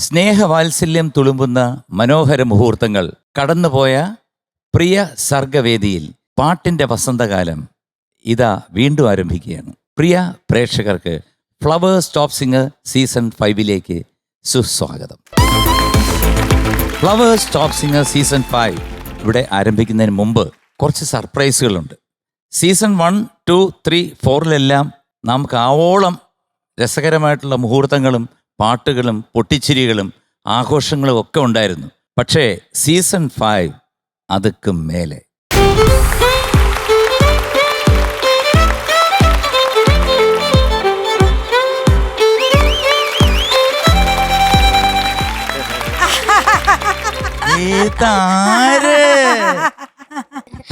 സ്നേഹവാത്സല്യം തുളുമ്പുന്ന മനോഹര മുഹൂർത്തങ്ങൾ കടന്നുപോയ പ്രിയ സർഗവേദിയിൽ പാട്ടിൻ്റെ വസന്തകാലം ഇതാ വീണ്ടും ആരംഭിക്കുകയാണ്. പ്രിയ പ്രേക്ഷകർക്ക് ഫ്ലവേഴ്സ് ടോപ്പ് സിംഗർ സീസൺ 5 സുസ്വാഗതം. ഫ്ലവേഴ്സ് ടോപ്പ് സിംഗർ സീസൺ 5 ഇവിടെ ആരംഭിക്കുന്നതിന് മുമ്പ് കുറച്ച് സർപ്രൈസുകളുണ്ട്. സീസൺ 1, 2, 3, 4 നമുക്ക് ആവോളം രസകരമായിട്ടുള്ള മുഹൂർത്തങ്ങളും പാട്ടുകളും പൊട്ടിച്ചിരികളും ആഘോഷങ്ങളും ഒക്കെ ഉണ്ടായിരുന്നു. പക്ഷേ സീസൺ 5 അതുക്ക് മേലെ.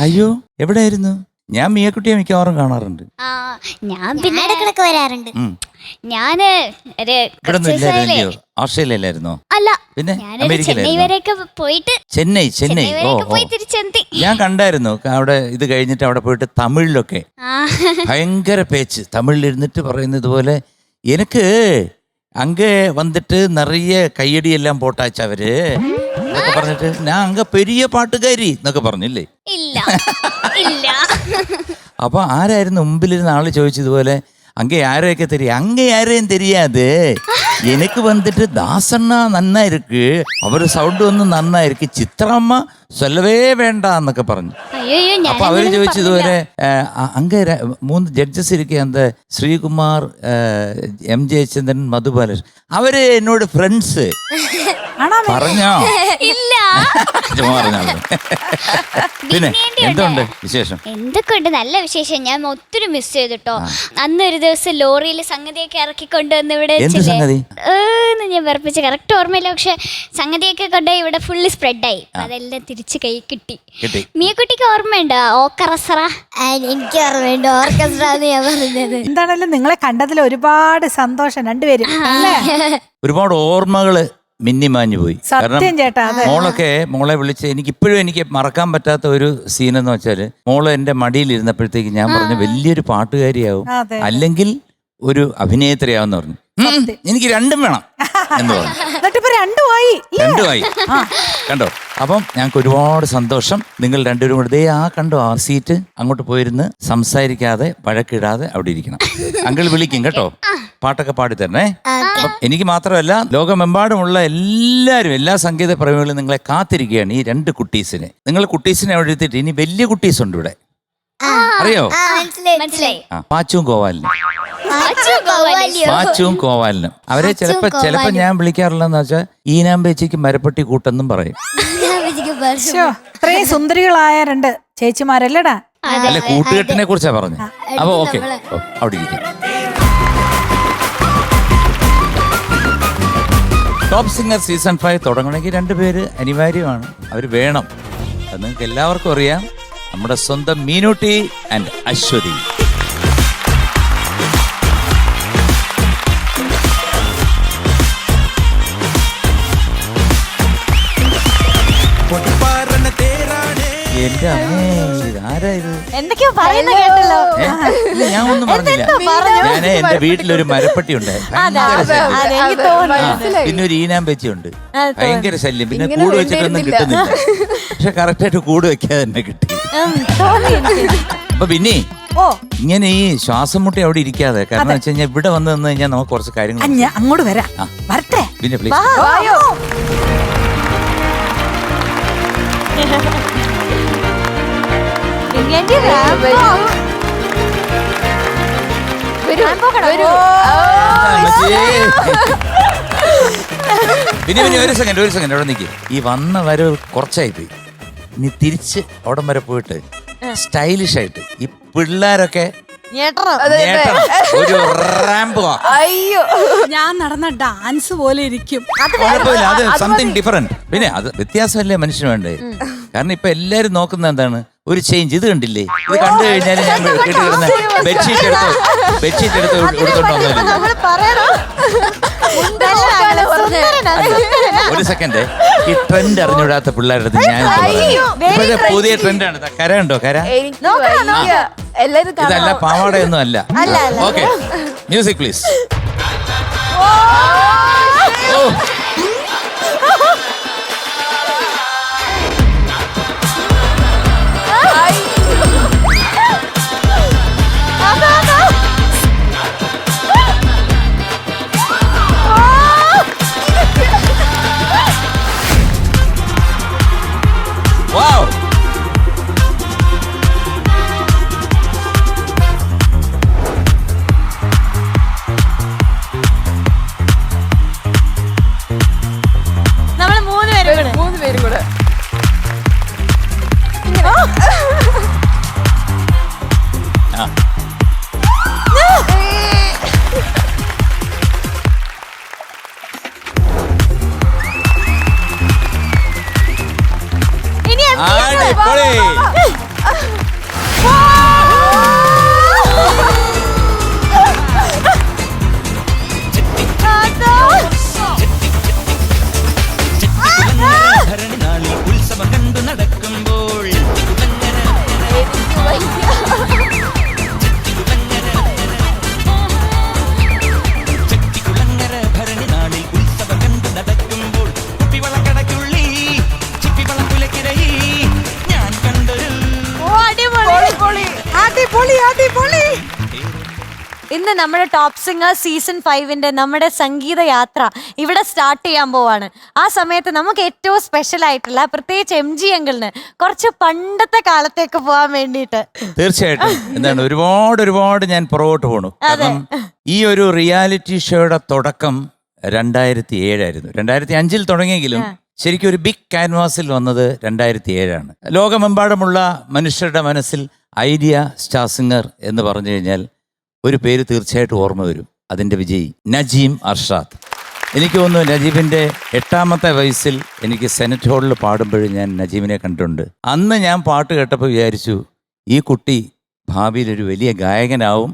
അയ്യോ, എവിടെയായിരുന്നു? ഞാൻ മിയക്കുട്ടിയെ മിക്കവാറും കാണാറുണ്ട്. ഞാൻ പിന്നെ ഇടക്കിടക്ക് വരാറുണ്ട്. ഞാന് ഓസ്ട്രേലിയയിലായിരുന്നോ? അല്ല, പിന്നെ ചെന്നൈ ഞാൻ കണ്ടായിരുന്നു. അവിടെ ഇത് കഴിഞ്ഞിട്ട് അവിടെ പോയിട്ട് തമിഴിലൊക്കെ ഭയങ്കര പേച്ച് തമിഴിലിരുന്നിട്ട് പറയുന്നത് പോലെ എനിക്ക് അங்கே വന്നിട്ട് നിറയെ കയ്യടിയെല്ലാം പോട്ടാച്ചവര് എന്നൊക്കെ പറഞ്ഞിട്ട് ഞാൻ അങ്ക പെരിയ പാട്ടുകാരി എന്നൊക്കെ പറഞ്ഞില്ലേ? ഇല്ല. അപ്പൊ ആരായിരുന്നു മുമ്പിലിരുന്ന ആള് ചോദിച്ചതുപോലെ അங்கே யாரைയൊക്കെ தெரியும்? அங்கே யாரையும் தெரியாது, எனக்கு வந்துட்டு தாசண்ணா நன்னா இருக்கு, அவரு சவுண்ட் ஒன்றும் நன்னா இருக்கு, ചിത്രമ്മ சொல்லவே வேண்டாம் എന്നൊക്കെ പറഞ്ഞു. അപ്പൊ അവര് ചോദിച്ചതുപോലെ അங்கே 3 ജഡ്ജസ് ഇരിക്കുക, എന്ത് ശ്രീകുമാർ, എം ജയചന്ദ്രൻ, മധുബാലകൃഷ്ണൻ, അവര് എന്നോട് ഫ്രണ്ട്സ് പറഞ്ഞോ? പിന്നെ എന്തുണ്ട് വിശേഷം? എന്തൊക്കെയുണ്ട്? നല്ല വിശേഷം. ഞാൻ ഒത്തിരി മിസ് ചെയ്തിട്ടോ. അന്ന് ഒരു ദിവസം ലോറിയിൽ സംഗതിയൊക്കെ ഇറക്കിക്കൊണ്ടുവന്ന് ഇവിടെ ഞാൻ വെറുപ്പിച്ച് കറക്റ്റ് ഓർമ്മയില്ല. പക്ഷെ സംഗതിയൊക്കെ കൊണ്ടുപോയി ഇവിടെ ഫുള്ളി സ്പ്രെഡായി. അതെല്ലാം തിരിച്ച് കൈ കിട്ടി. മിയക്കുട്ടിക്ക് ഓർമ്മയുണ്ടോ ഓർക്കസ്ട്ര? എനിക്ക് ഓർമ്മയുണ്ട് ഓർക്കസ്ട്ര എന്ന് ഞാൻ പറഞ്ഞത്. എന്താണല്ലോ നിങ്ങളെ കണ്ടതിൽ ഒരുപാട് സന്തോഷം രണ്ടുപേരും. ഒരുപാട് ഓർമ്മകള് മിന്നിമാഞ്ഞു പോയി. കാരണം മോളെ വിളിച്ച് എനിക്ക് മറക്കാൻ പറ്റാത്ത ഒരു സീനെന്ന് വെച്ചാല്, മോള് എന്റെ മടിയിൽ ഇരുന്നപ്പോഴത്തേക്ക് ഞാൻ പറഞ്ഞു വലിയൊരു പാട്ടുകാരിയാവും അല്ലെങ്കിൽ ഒരു അഭിനേത്രിയാവെന്ന് പറഞ്ഞു. എനിക്ക് രണ്ടും വേണം എന്ന് പറഞ്ഞു. രണ്ടുമായി കണ്ടോ? അപ്പം ഞങ്ങൾക്ക് ഒരുപാട് സന്തോഷം. നിങ്ങൾ രണ്ടുപേരും കൂടെ കണ്ടോ ആ സീറ്റ് അങ്ങോട്ട് പോയിരുന്ന് സംസാരിക്കാതെ വഴക്കിടാതെ അവിടെ ഇരിക്കണം. അങ്കിൾ വിളിക്കും കേട്ടോ, പാട്ടൊക്കെ പാടിത്തരണേ. അപ്പം എനിക്ക് മാത്രമല്ല ലോകമെമ്പാടുമുള്ള എല്ലാവരും, എല്ലാ സംഗീത പ്രേമികളും നിങ്ങളെ കാത്തിരിക്കുകയാണ് ഈ 2 കുട്ടീസിനെ. നിങ്ങൾ കുട്ടീസിനെ അവിടെ എടുത്തിട്ട് ഇനി വലിയ കുട്ടീസ് ഉണ്ട് ഇവിടെ, അറിയോ? പാച്ചുവും കോവാലിനും അവരെ ചിലപ്പോ ഞാൻ വിളിക്കാറുള്ളതെന്ന് വെച്ചാൽ ഈനാമ്പേച്ചിക്ക് മരപ്പട്ടി കൂട്ടെന്നും പറയും. ഇത്രയും സുന്ദരികളായ 2 ചേച്ചിമാരല്ലടാ. അല്ല, കൂട്ടുകെട്ടിനെ കുറിച്ചാ പറഞ്ഞു. അപ്പൊ ഓക്കെ, അവിടെ ഇരിക്കാം. ടോപ്പ് സിംഗർ സീസൺ 5 തുടങ്ങണമെങ്കിൽ 2 പേര് അനിവാര്യമാണ്. അവർ വേണം. അത് നിങ്ങൾക്ക് എല്ലാവർക്കും അറിയാം. നമ്മുടെ സ്വന്തം മീനുട്ടി ആൻഡ് അശ്വതി. എന്റെ അമ്മേ, ആരായത്? എന്തൊക്കെയോ പറയുന്ന കേട്ടല്ലോ. ഞാൻ ഒന്നും പറഞ്ഞില്ല. ഞാൻ എന്റെ വീട്ടിലൊരു മരപ്പട്ടി ഉണ്ട്, പിന്നെ ഒരു ഈനാമ്പേച്ചി ഉണ്ട്, ഭയങ്കര ശല്യം. പിന്നെ കൂട് വെച്ചിട്ടൊന്നും കിട്ടുന്നില്ല. പക്ഷെ കറക്റ്റായിട്ട് കൂട് വെക്കാതെ തന്നെ കിട്ടി. അപ്പൊ പിന്നെ ഇങ്ങനെ ഈ ശ്വാസം മുട്ടി അവിടെ ഇരിക്കാതെ, കാരണം വെച്ച് കഴിഞ്ഞാൽ ഇവിടെ വന്നു നിന്ന് കഴിഞ്ഞാൽ നമുക്ക് കുറച്ച് കാര്യങ്ങൾ അങ്ങോട്ട് വരാം. പിന്നെ പ്ലീസ് പിന്നെ ഒരു സെക്കൻഡ് അവിടെ നിൽക്കി. ഈ വന്ന വരവ് കുറച്ചായി പോയി. ഇനി തിരിച്ച് അവിടം വരെ പോയിട്ട് സ്റ്റൈലിഷ് ആയിട്ട് ഈ പിള്ളേരൊക്കെ ഒരു റാമ്പോ. അയ്യോ, ഞാൻ നടന്ന ഡാൻസ് പോലെ ഇരിക്കും. കുഴപ്പമില്ല, അത് സംതിങ് ഡിഫറെന്റ്. പിന്നെ അത് വ്യത്യാസമല്ലേ മനുഷ്യന് വേണ്ടേ? കാരണം ഇപ്പൊ എല്ലാരും നോക്കുന്ന എന്താണ്, ഒരു ചേഞ്ച്. ഇത് കണ്ടില്ലേ? ഇത് കണ്ടു കഴിഞ്ഞാൽ ഞാൻ കേട്ടിരുന്ന ബെഡ്ഷീറ്റ് എടുത്ത് എടുത്തോണ്ട് ഒരു സെക്കൻഡ്. ഈ ട്രെൻഡ് അറിഞ്ഞുവിടാത്ത പിള്ളേരുടെ അടുത്ത് ഞാൻ ഇപ്പോഴത്തെ പുതിയ ട്രെൻഡാണ്. കര ഉണ്ടോ? കര ഇതല്ല, പാവാടയൊന്നും അല്ല. Okay, music please. പൊളി. ഉത്സവം കണ്ടു നടക്കുമ്പോൾ ചെട്ടിക്കുളങ്ങര ഭരണി നാളിൽ ഉത്സവം കണ്ടു നടക്കുമ്പോൾ കുപ്പിവളക്കടയ്ക്കുള്ളി ചിപ്പിവളം പുലക്കിരയി ഞാൻ കണ്ടൊരു ഇന്ന് നമ്മുടെ ടോപ്പ് സിംഗർ സീസൺ 5-ന്റെ നമ്മുടെ സംഗീത യാത്ര ഇവിടെ സ്റ്റാർട്ട് ചെയ്യാൻ പോവാണ്. ആ സമയത്ത് നമുക്ക് ഏറ്റവും സ്പെഷ്യൽ ആയിട്ടുള്ള പ്രത്യേകിച്ച് MG അങ്കിളിന് കുറച്ച് പണ്ടത്തെ കാലത്തേക്ക് പോകാൻ വേണ്ടിയിട്ട് തീർച്ചയായിട്ടും എന്താണ് ഒരുപാട് ഞാൻ പുറകോട്ട് പോണു. കാരണം ഈ ഒരു റിയാലിറ്റി ഷോയുടെ തുടക്കം 2007 2005 തുടങ്ങിയെങ്കിലും ശരിക്കും ഒരു ബിഗ് ക്യാൻവാസിൽ വന്നത് 2007. ലോകമെമ്പാടുമുള്ള മനുഷ്യരുടെ മനസ്സിൽ ഐഡിയ സ്റ്റാർ സിംഗർ എന്ന് പറഞ്ഞു കഴിഞ്ഞാൽ ഒരു പേര് തീർച്ചയായിട്ടും ഓർമ്മ വരും. അതിൻ്റെ വിജയി നജീം അർഷാദ്. എനിക്ക് തോന്നുന്നു നജീബിൻ്റെ 8ാമത്തെ വയസ്സിൽ എനിക്ക് സെനറ്റ് ഹാളിൽ പാടുമ്പോഴും ഞാൻ നജീബിനെ കണ്ടിട്ടുണ്ട്. അന്ന് ഞാൻ പാട്ട് കേട്ടപ്പോൾ വിചാരിച്ചു ഈ കുട്ടി ഭാവിയിൽ ഒരു വലിയ ഗായകനാവും,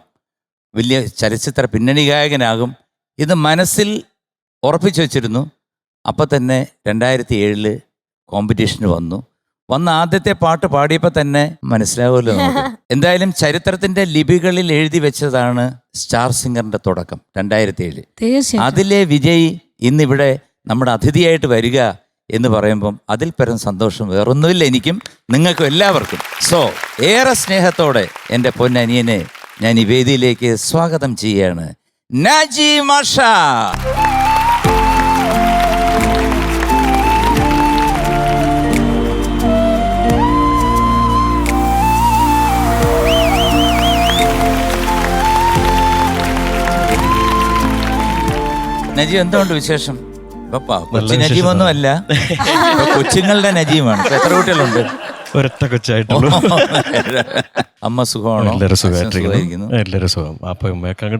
വലിയ ചലച്ചിത്ര പിന്നണി ഗായകനാകും. ഇത് മനസ്സിൽ ഉറപ്പിച്ചു വച്ചിരുന്നു. അപ്പം തന്നെ 2007 കോമ്പറ്റീഷന് വന്ന ആദ്യത്തെ പാട്ട് പാടിയപ്പോൾ തന്നെ മനസ്സിലാവുമല്ലോ നമുക്ക്. എന്തായാലും ചരിത്രത്തിന്റെ ലിപികളിൽ എഴുതി വെച്ചതാണ് സ്റ്റാർ സിംഗറിന്റെ തുടക്കം 2007. അതിലെ വിജയ് ഇന്നിവിടെ നമ്മുടെ അതിഥിയായിട്ട് വരിക എന്ന് പറയുമ്പം അതിൽ പരം സന്തോഷം വേറൊന്നുമില്ല എനിക്കും നിങ്ങൾക്കും എല്ലാവർക്കും. സോ ഏറെ സ്നേഹത്തോടെ എൻ്റെ പൊന്നനിയനെ ഞാൻ ഈ വേദിയിലേക്ക് സ്വാഗതം ചെയ്യാണ്. നജീം അർഷാദ്. നജീം എന്തുകൊണ്ട് വിശേഷം? കൊച്ചി നജീമൊന്നും അല്ല, കൊച്ചുങ്ങളുടെ നജീമാണ്. എത്ര കുട്ടികളുണ്ട്? ഒരൊറ്റ കൊച്ചായിട്ടുള്ളൂ. അമ്മ സുഖമാണോ? എല്ലാവരും സുഖമായിട്ടിരിക്കുന്നു. എല്ലാവരും സുഖം. അപ്പൊ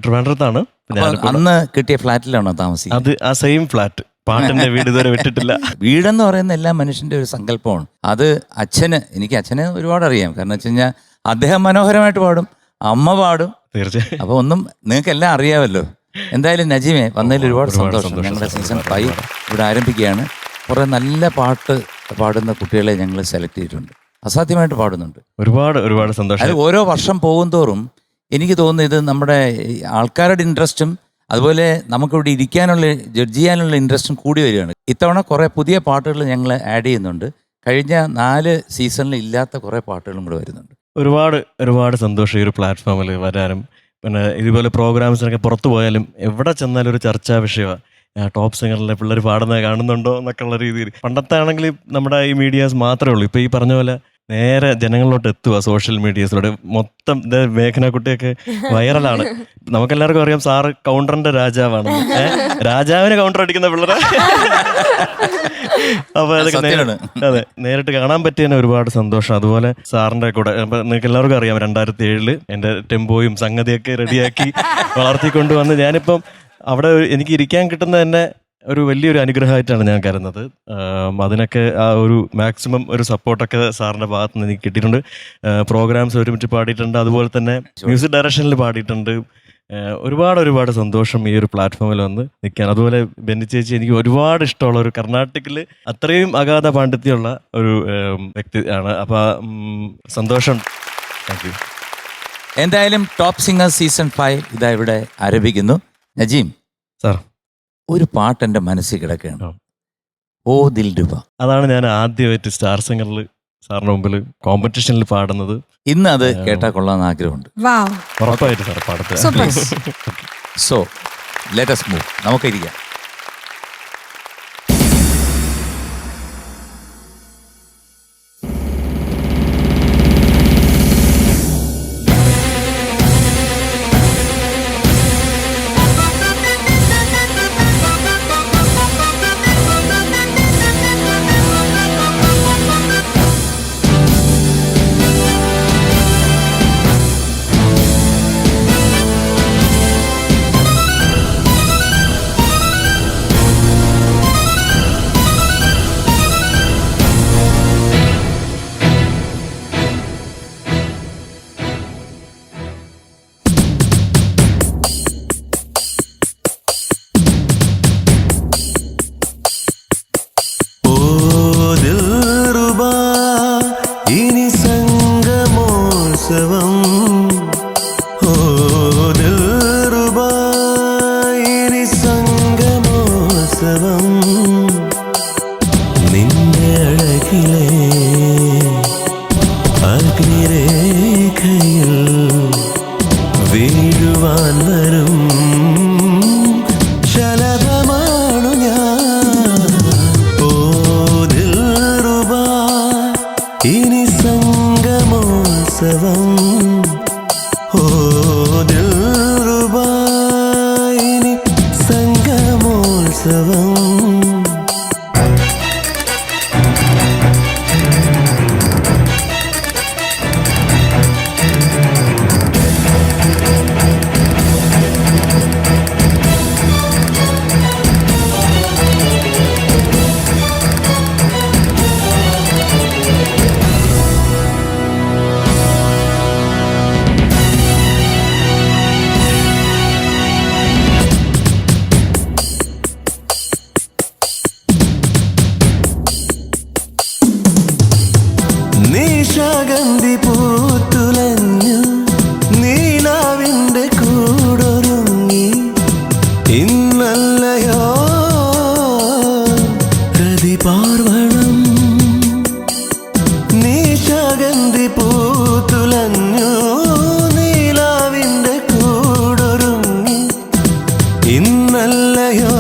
ട്രിവാൻഡ്രത്താണ്. അന്ന് കിട്ടിയ ഫ്ലാറ്റിലാണോ താമസിക്കുന്നത്? അത് ആ സെയിം ഫ്ലാറ്റ്. പാട്ടിന്റെ വീട് ഇതുവരെ വിട്ടിട്ടില്ല. വീടെന്ന് പറയുന്ന എല്ലാ മനുഷ്യന്റെ ഒരു സങ്കല്പമാണ്. അത് എനിക്ക് അച്ഛനെ ഒരുപാട് അറിയാം. കാരണം വെച്ച് കഴിഞ്ഞാൽ അദ്ദേഹം മനോഹരമായിട്ട് പാടും, അമ്മ പാടും. തീർച്ചയായും അപ്പൊ ഒന്നും നിങ്ങൾക്ക് എല്ലാം അറിയാമല്ലോ. എന്തായാലും നജീമെ വന്നതിൽ ഒരുപാട് സന്തോഷം. ഞങ്ങളുടെ സീസൺ 5 ഇവിടെ ആരംഭിക്കുകയാണ്. കുറേ നല്ല പാട്ട് പാടുന്ന കുട്ടികളെ ഞങ്ങൾ സെലക്ട് ചെയ്തിട്ടുണ്ട്. അസാധ്യമായിട്ട് പാടുന്നുണ്ട്. ഒരുപാട് സന്തോഷം. അത് ഓരോ വർഷം പോകുന്തോറും എനിക്ക് തോന്നുന്നു ഇത് നമ്മുടെ ആൾക്കാരുടെ ഇൻട്രസ്റ്റും അതുപോലെ നമുക്കിവിടെ ഇരിക്കാനുള്ള ജഡ്ജ് ചെയ്യാനുള്ള ഇൻട്രസ്റ്റും കൂടി വരികയാണ്. ഇത്തവണ കുറേ പുതിയ പാട്ടുകൾ ഞങ്ങൾ ആഡ് ചെയ്യുന്നുണ്ട്. കഴിഞ്ഞ 4 സീസണിൽ ഇല്ലാത്ത കുറേ പാട്ടുകളും കൂടെ വരുന്നുണ്ട്. ഒരുപാട് സന്തോഷം ഈ ഒരു പ്ലാറ്റ്ഫോമിൽ വരാനും. പിന്നെ ഇതുപോലെ പ്രോഗ്രാംസിനൊക്കെ പുറത്തു പോയാലും എവിടെ ചെന്നാലും ഒരു ചർച്ചാ വിഷയമാണ്. ടോപ്പ് സിംഗറിലെ പിള്ളേർ പാടുന്നത് കാണുന്നുണ്ടോ എന്നൊക്കെ ഉള്ള രീതിയിൽ. പണ്ടത്തെ ആണെങ്കിൽ നമ്മുടെ ഈ മീഡിയാസ് മാത്രമേ ഉള്ളൂ. ഇപ്പോൾ ഈ പറഞ്ഞ പോലെ നേരെ ജനങ്ങളിലോട്ട് എത്തുക സോഷ്യൽ മീഡിയസിലൂടെ. മൊത്തം മേഘനക്കുട്ടിയൊക്കെ വൈറലാണ്. നമുക്കെല്ലാവർക്കും അറിയാം സാറ് കൗണ്ടറിന്റെ രാജാവാണ്. രാജാവിനെ കൗണ്ടർ അടിക്കുന്ന പിള്ളേരെ അപ്പൊ അതൊക്കെ അതെ നേരിട്ട് കാണാൻ പറ്റിയതിന് ഒരുപാട് സന്തോഷം. അതുപോലെ സാറിന്റെ കൂടെ നിങ്ങൾക്ക് എല്ലാവർക്കും അറിയാം 2007 എൻ്റെ ടെമ്പോയും സംഗതിയൊക്കെ റെഡിയാക്കി വളർത്തിക്കൊണ്ടുവന്ന് ഞാനിപ്പം അവിടെ എനിക്ക് ഇരിക്കാൻ കിട്ടുന്നത് തന്നെ ഒരു വലിയൊരു അനുഗ്രഹമായിട്ടാണ് ഞാൻ കരുതുന്നത്. അതിനൊക്കെ ആ ഒരു മാക്സിമം ഒരു സപ്പോർട്ടൊക്കെ സാറിൻ്റെ ഭാഗത്ത് നിന്ന് എനിക്ക് കിട്ടിയിട്ടുണ്ട്. പ്രോഗ്രാംസ് ഒരുമിച്ച് പാടിയിട്ടുണ്ട്, അതുപോലെ തന്നെ മ്യൂസിക് ഡയറക്ഷനിൽ പാടിയിട്ടുണ്ട്. ഒരുപാട് സന്തോഷം ഈ ഒരു പ്ലാറ്റ്ഫോമിൽ വന്ന് നിൽക്കാൻ. അതുപോലെ ബെന്നി ചേച്ചി എനിക്ക് ഒരുപാട് ഇഷ്ടമുള്ള ഒരു കർണാട്ടിക്കിൽ അത്രയും അഗാധ പാണ്ഡിത്യമുള്ള ഒരു വ്യക്തി ആണ്. അപ്പോൾ സന്തോഷം. Thank you. എന്തായാലും ടോപ്പ് സിംഗർ സീസൺ 5 ഇതാ ഇവിടെ ആരംഭിക്കുന്നു. നജീം സാർ, ഒരു പാട്ട് എൻ്റെ മനസ്സിൽ കിടക്കുകയാണ്. ഓ ദിൽരുബ. അതാണ് ഞാൻ ആദ്യമായിട്ട് സ്റ്റാർ സിംഗറിൽ സാറിന് മുമ്പിൽ കോമ്പറ്റീഷനിൽ പാടുന്നത്. ഇന്ന് അത് കേട്ടാൽ കൊള്ളാമെന്ന് ആഗ്രഹമുണ്ട്. ഉറപ്പായിട്ട് സാർ പാടത്തെ. So let us move. നമുക്കിരിക്കാം. നിന്റെ അഴകിലെ അഗ്നിരേഖയിൽ വീഴുവാൻ വരും ശലഭമാണു ഞാൻ. ഓ ദിൽറുബാ, ഇനി സംഗമോത്സവം. ഓ ദിൽറുബാ, ഇനി സംഗമോത്സവം. നിശാഗന്ധി പൂത്തുലഞ്ഞു നീലാവിന്റെ കൂടൊരുങ്ങി ഇന്നല്ലയോ പ്രതിപാർവണം. നിശാഗന്ധി പൂത്തുലഞ്ഞു നീലാവിന്റെ കൂടൊരുങ്ങി ഇന്നല്ലയോ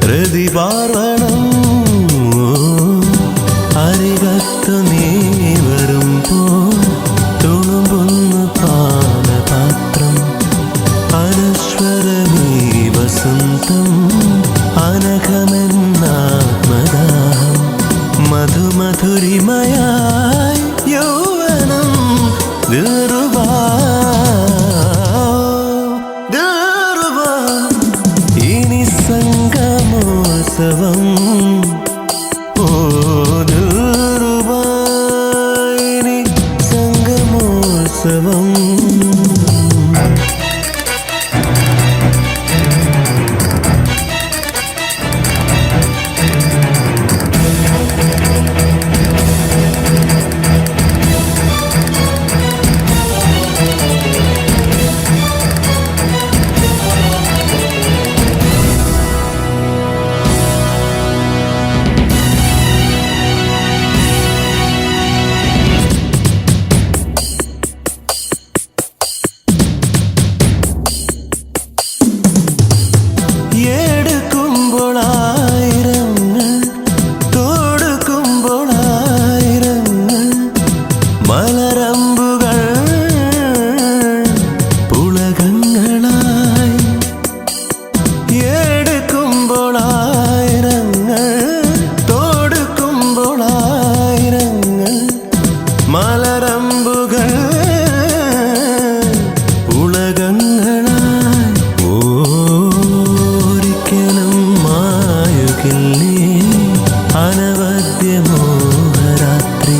പ്രതിപാർവണം. അരികത്തു നീ വരുമ്പോൾ തുളുമ്പുന്നു പാനപാത്രം. അനശ്വരമീ വസന്തം അനഘമെന്നാത്മദാഹം. മധുമധുരിമയായി യൗവനം ദിൽറുബാ, ദിൽറുബാ, ഇനി സംഗമോത്സവം. ഓ ദിൽറുബാ, ഇനി സംഗമോത്സവം. എടുക്കുമ്പോൾ ആയിരങ്ങൾ കൊടുക്കുമ്പോൾ ആയിരങ്ങൾ മലരമ്പുകൾ പുളകങ്ങളായി. എടുക്കുമ്പോൾ ആയിരങ്ങൾ കൊടുക്കുമ്പോൾ ആയിരങ്ങൾ മലരമ്പുകൾ പുളകങ്ങളായി. ഒരിക്കലും മായുകില്ലേ അനവദ്യമോഹരാത്രി.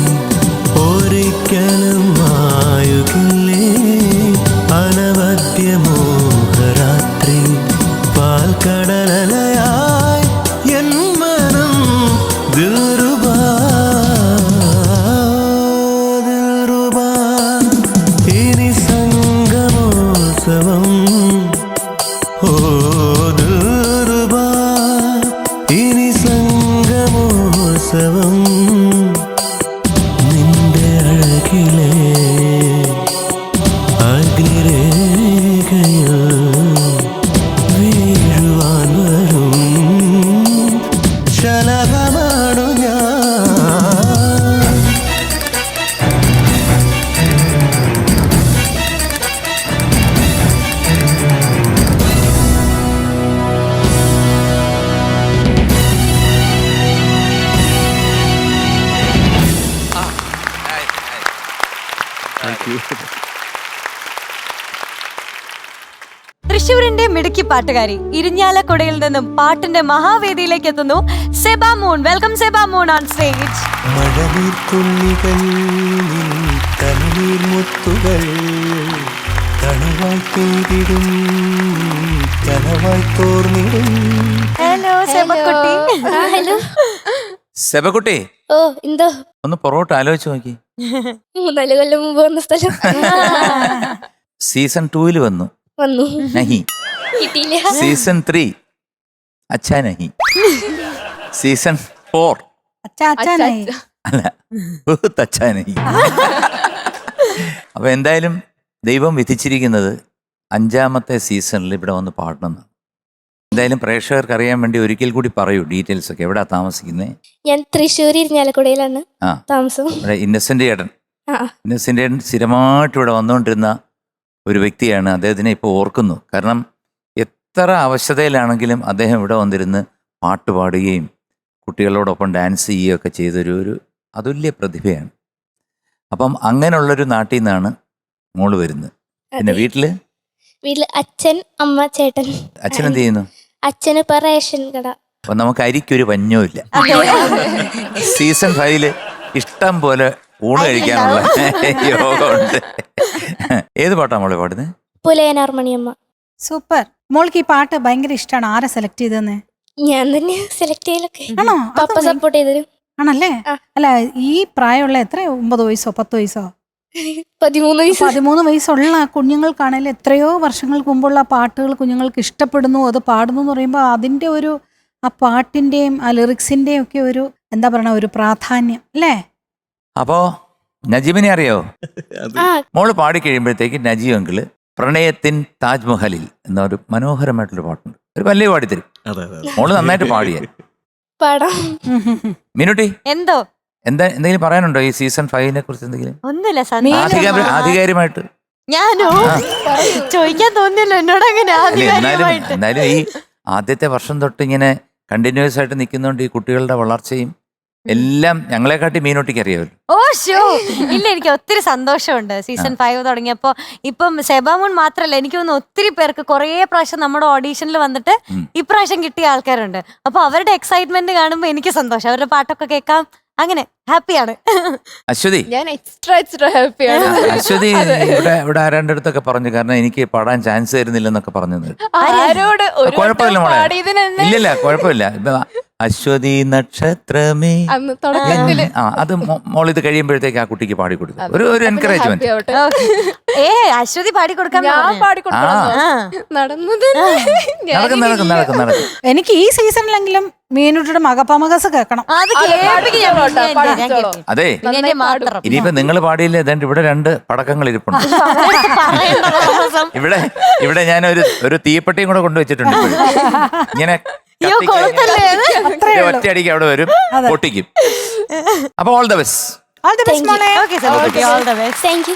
ഒരിക്കലും മായുകില്ലേ അനവദ്യമോഹരാത്രി. പാൽക്കടലയായി എൻ മനം ദിൽറുബാ, ദിൽറുബാ, ഇനി സംഗമോത്സവം. ഓ ദിൽറുബാ, ഇനി സംഗമോത്സവം. നിന്റെ അഴകിലെ അഗ്നിരേഖയിൽ വീഴുവാൻ വരും ശലഭമാണു ഞാൻ. തൃശ്ശൂരിന്റെ മിടുക്കി പാട്ടുകാരി ഇരിഞ്ഞാലക്കുടയിൽ നിന്നും പാട്ടിന്റെ മഹാവേദിയിലേക്ക് എത്തുന്നു Seba Moon. Welcome Seba Moon on stage. മഴനീർ തുള്ളികൾ തണ്ണീർ മുത്തുകൾ തണുവായി തൂതിടും കനവായി തോർന്നിടും. ഹലോ സെബക്കുട്ടി. ഹലോ സെബക്കുട്ടി, ഓ എന്തോ ഒന്ന് പുറകോട്ട് ആലോചിച്ച് നോക്കി. 4 കൊല്ലം മുമ്പ് വന്ന സ്ഥലം സീസൺ 2 വന്നു വന്നു നഹി. കിട്ടിയില്ല. സീസൺ 3 അച്ഛാ നഹി. സീസൺ 4 അച്ചാനായി അല്ല, ബഹുത് അച്ഛാ നഹി. അപ്പൊ എന്തായാലും ദൈവം വിധിച്ചിരിക്കുന്നത് 5ാമത്തെ സീസണിൽ ഇവിടെ വന്ന് പാടണമെന്ന്. എന്തായാലും പ്രേക്ഷകർക്ക് അറിയാൻ വേണ്ടി ഒരിക്കൽ കൂടി പറയൂ ഡീറ്റെയിൽസ് ഒക്കെ. എവിടാ താമസിക്കുന്നത്? ഞാൻ തൃശ്ശൂർ ഇരിഞ്ഞാലക്കുടയിലാണ് ആ താമസം. ഇവിടെ ഇന്നസെന്റ് ചേട്ടൻ. ആ. ഇന്നസെന്റ് ചേട്ടൻ സ്ഥിരമായിട്ട് ഇവിടെ വന്നുകൊണ്ടിരുന്ന ഒരു വ്യക്തിയാണ്. അദ്ദേഹത്തിനെ ഇപ്പോൾ ഓർക്കുന്നു. കാരണം എത്ര അവശതയിലാണെങ്കിലും അദ്ദേഹം ഇവിടെ വന്നിരുന്ന് പാട്ട് പാടുകയും കുട്ടികളോടൊപ്പം ഡാൻസ് ചെയ്യുകയൊക്കെ ചെയ്തൊരു അതുല്യ പ്രതിഭയാണ്. അപ്പം അങ്ങനെയുള്ളൊരു നാട്ടിൽ നിന്നാണ് മോള് വരുന്നത്. പിന്നെ വീട്ടില് അച്ഛൻ, അമ്മ, ചേട്ടൻ. അച്ഛൻ എന്ത് ചെയ്യുന്നു? അച്ഛന് ഇപ്പൊ റേഷൻ കട. അപ്പൊ നമുക്ക് അരിക്കൊരു പഞ്ഞവും ഇല്ല. സീസൺ 5 ഇഷ്ടം പോലെ ഊണ് കഴിക്കാനുള്ള യോഗമുണ്ട്. ഏത് പാട്ടാ മോളെ പാടുന്നത്? പുലയനാർമണിയമ്മ. സൂപ്പർ. മോൾക്ക് ഈ പാട്ട് ഭയങ്കര ഇഷ്ടമാണ്. ആരെ സെലക്ട് ചെയ്തെന്ന്? ഞാൻ തന്നെ സെലക്ട് ചെയ്യലൊക്കെ. ആണോ? പപ്പ സപ്പോർട്ട് ചെയ്തരും. ആണല്ലേ? അല്ല, ഈ പ്രായമുള്ള എത്ര 9 വയസ്സോ 10 വയസ്സോ 13 വയസ്സുള്ള കുഞ്ഞുങ്ങൾക്കാണെങ്കിലും എത്രയോ വർഷങ്ങൾക്ക് മുമ്പുള്ള പാട്ടുകൾ കുഞ്ഞുങ്ങൾക്ക് ഇഷ്ടപ്പെടുന്നു, അത് പാടുന്നു എന്ന് പറയുമ്പോൾ അതിൻ്റെ ആ പാട്ടിൻ്റെയും ആ ലിറിക്സിൻ്റെയും ഒക്കെ എന്താ പറയണ ഒരു പ്രാധാന്യം അല്ലേ? അപ്പോ നജീബിനെ അറിയോ? ആ, മോള് പാടിക്കഴിയുമ്പോഴത്തേക്ക് നജീബ് അങ്കിള് പ്രണയത്തിൻ താജ്മഹലിൽ എന്നൊരു മനോഹരമായിട്ടുള്ള പാട്ടുണ്ട്. ഒരു പല്ലേ പാടിത്തരും. മോള് നന്നായിട്ട് പാടിയ. പാടാം. മീനുട്ടി എന്തോ എന്തെങ്കിലും പറയാനുണ്ടോ ഈ സീസൺ 5 കുറിച്ച്? എന്തെങ്കിലും ഒന്നുമില്ല. ആധികാരികമായിട്ട് ഞാനോ ചോദിക്കാൻ തോന്നിയല്ലോ എന്നോട് അങ്ങനെ അല്ല, ആധികാരികമായിട്ട്. എന്നാലും ഈ ആദ്യത്തെ വർഷം തൊട്ട് ഇങ്ങനെ കണ്ടിന്യൂസ് ആയിട്ട് നിൽക്കുന്നതുകൊണ്ട് ഈ കുട്ടികളുടെ വളർച്ചയും എല്ലാം ഞങ്ങളെക്കാട്ടി മീനോട്ടിക്ക് അറിയാമല്ലോ. ഓ ഷോ ഇല്ല, എനിക്ക് ഒത്തിരി സന്തോഷമുണ്ട് സീസൺ 5 തുടങ്ങിയപ്പോ. ഇപ്പം സെബാമോൻ മാത്രല്ല, എനിക്ക് തോന്നുന്നു ഒത്തിരി പേർക്ക് കുറേ പ്രാവശ്യം നമ്മുടെ ഓഡീഷനിൽ വന്നിട്ട് ഇപ്രാവശ്യം കിട്ടിയ ആൾക്കാരുണ്ട്. അപ്പൊ അവരുടെ എക്സൈറ്റ്മെന്റ് കാണുമ്പോ എനിക്ക് സന്തോഷം. അവരുടെ പാട്ടൊക്കെ കേൾക്കാം. അങ്ങനെ ഹാപ്പിയാണ്. അശ്വതി, ഞാൻ എക്സ്ട്രാ ഹാപ്പിയാണ്. അശ്വതി ഇവിടെ ആരാൻ്റെ അടുത്തൊക്കെ പറഞ്ഞു, കാരണം എനിക്ക് പാടാൻ ചാൻസ് തരുന്നില്ലെന്നൊക്കെ പറഞ്ഞു. ആരോട് കുഴപ്പമില്ല മോളെ, ഇല്ലില്ല കുഴപ്പമില്ല. ഇപ്പൊ അശ്വതി നക്ഷത്രമേ അന്ന് തുടക്കത്തില് അത് മോളിത് കഴിയുമ്പോഴത്തേക്ക് ആ കുട്ടിക്ക് പാടിക്കൊടുക്കും. ഒരു എൻകറേജ്മെന്റ്. അശ്വതി പാടിക്കൊടുക്കാൻ നടന്നത്. നടക്കും. എനിക്ക് ഈ സീസണിലെങ്കിലും മീനുട്ടിയുടെ മകപ്പമകസ് കേൾക്കണം. അതെ, ഇനിയിപ്പോ നിങ്ങൾ പാടിയില്ലേ? ഏതാണ്ട് ഇവിടെ 2 പടക്കങ്ങൾ ഇരിപ്പുണ്ട്. ഇവിടെ ഞാൻ ഒരു തീപ്പെട്ടിയും കൂടെ കൊണ്ടുവച്ചിട്ടുണ്ട്. ഇങ്ങനെ ഒറ്റയടിക്ക് അവിടെ വരും, പൊട്ടിക്കും. അപ്പൊ all the best. Thank U.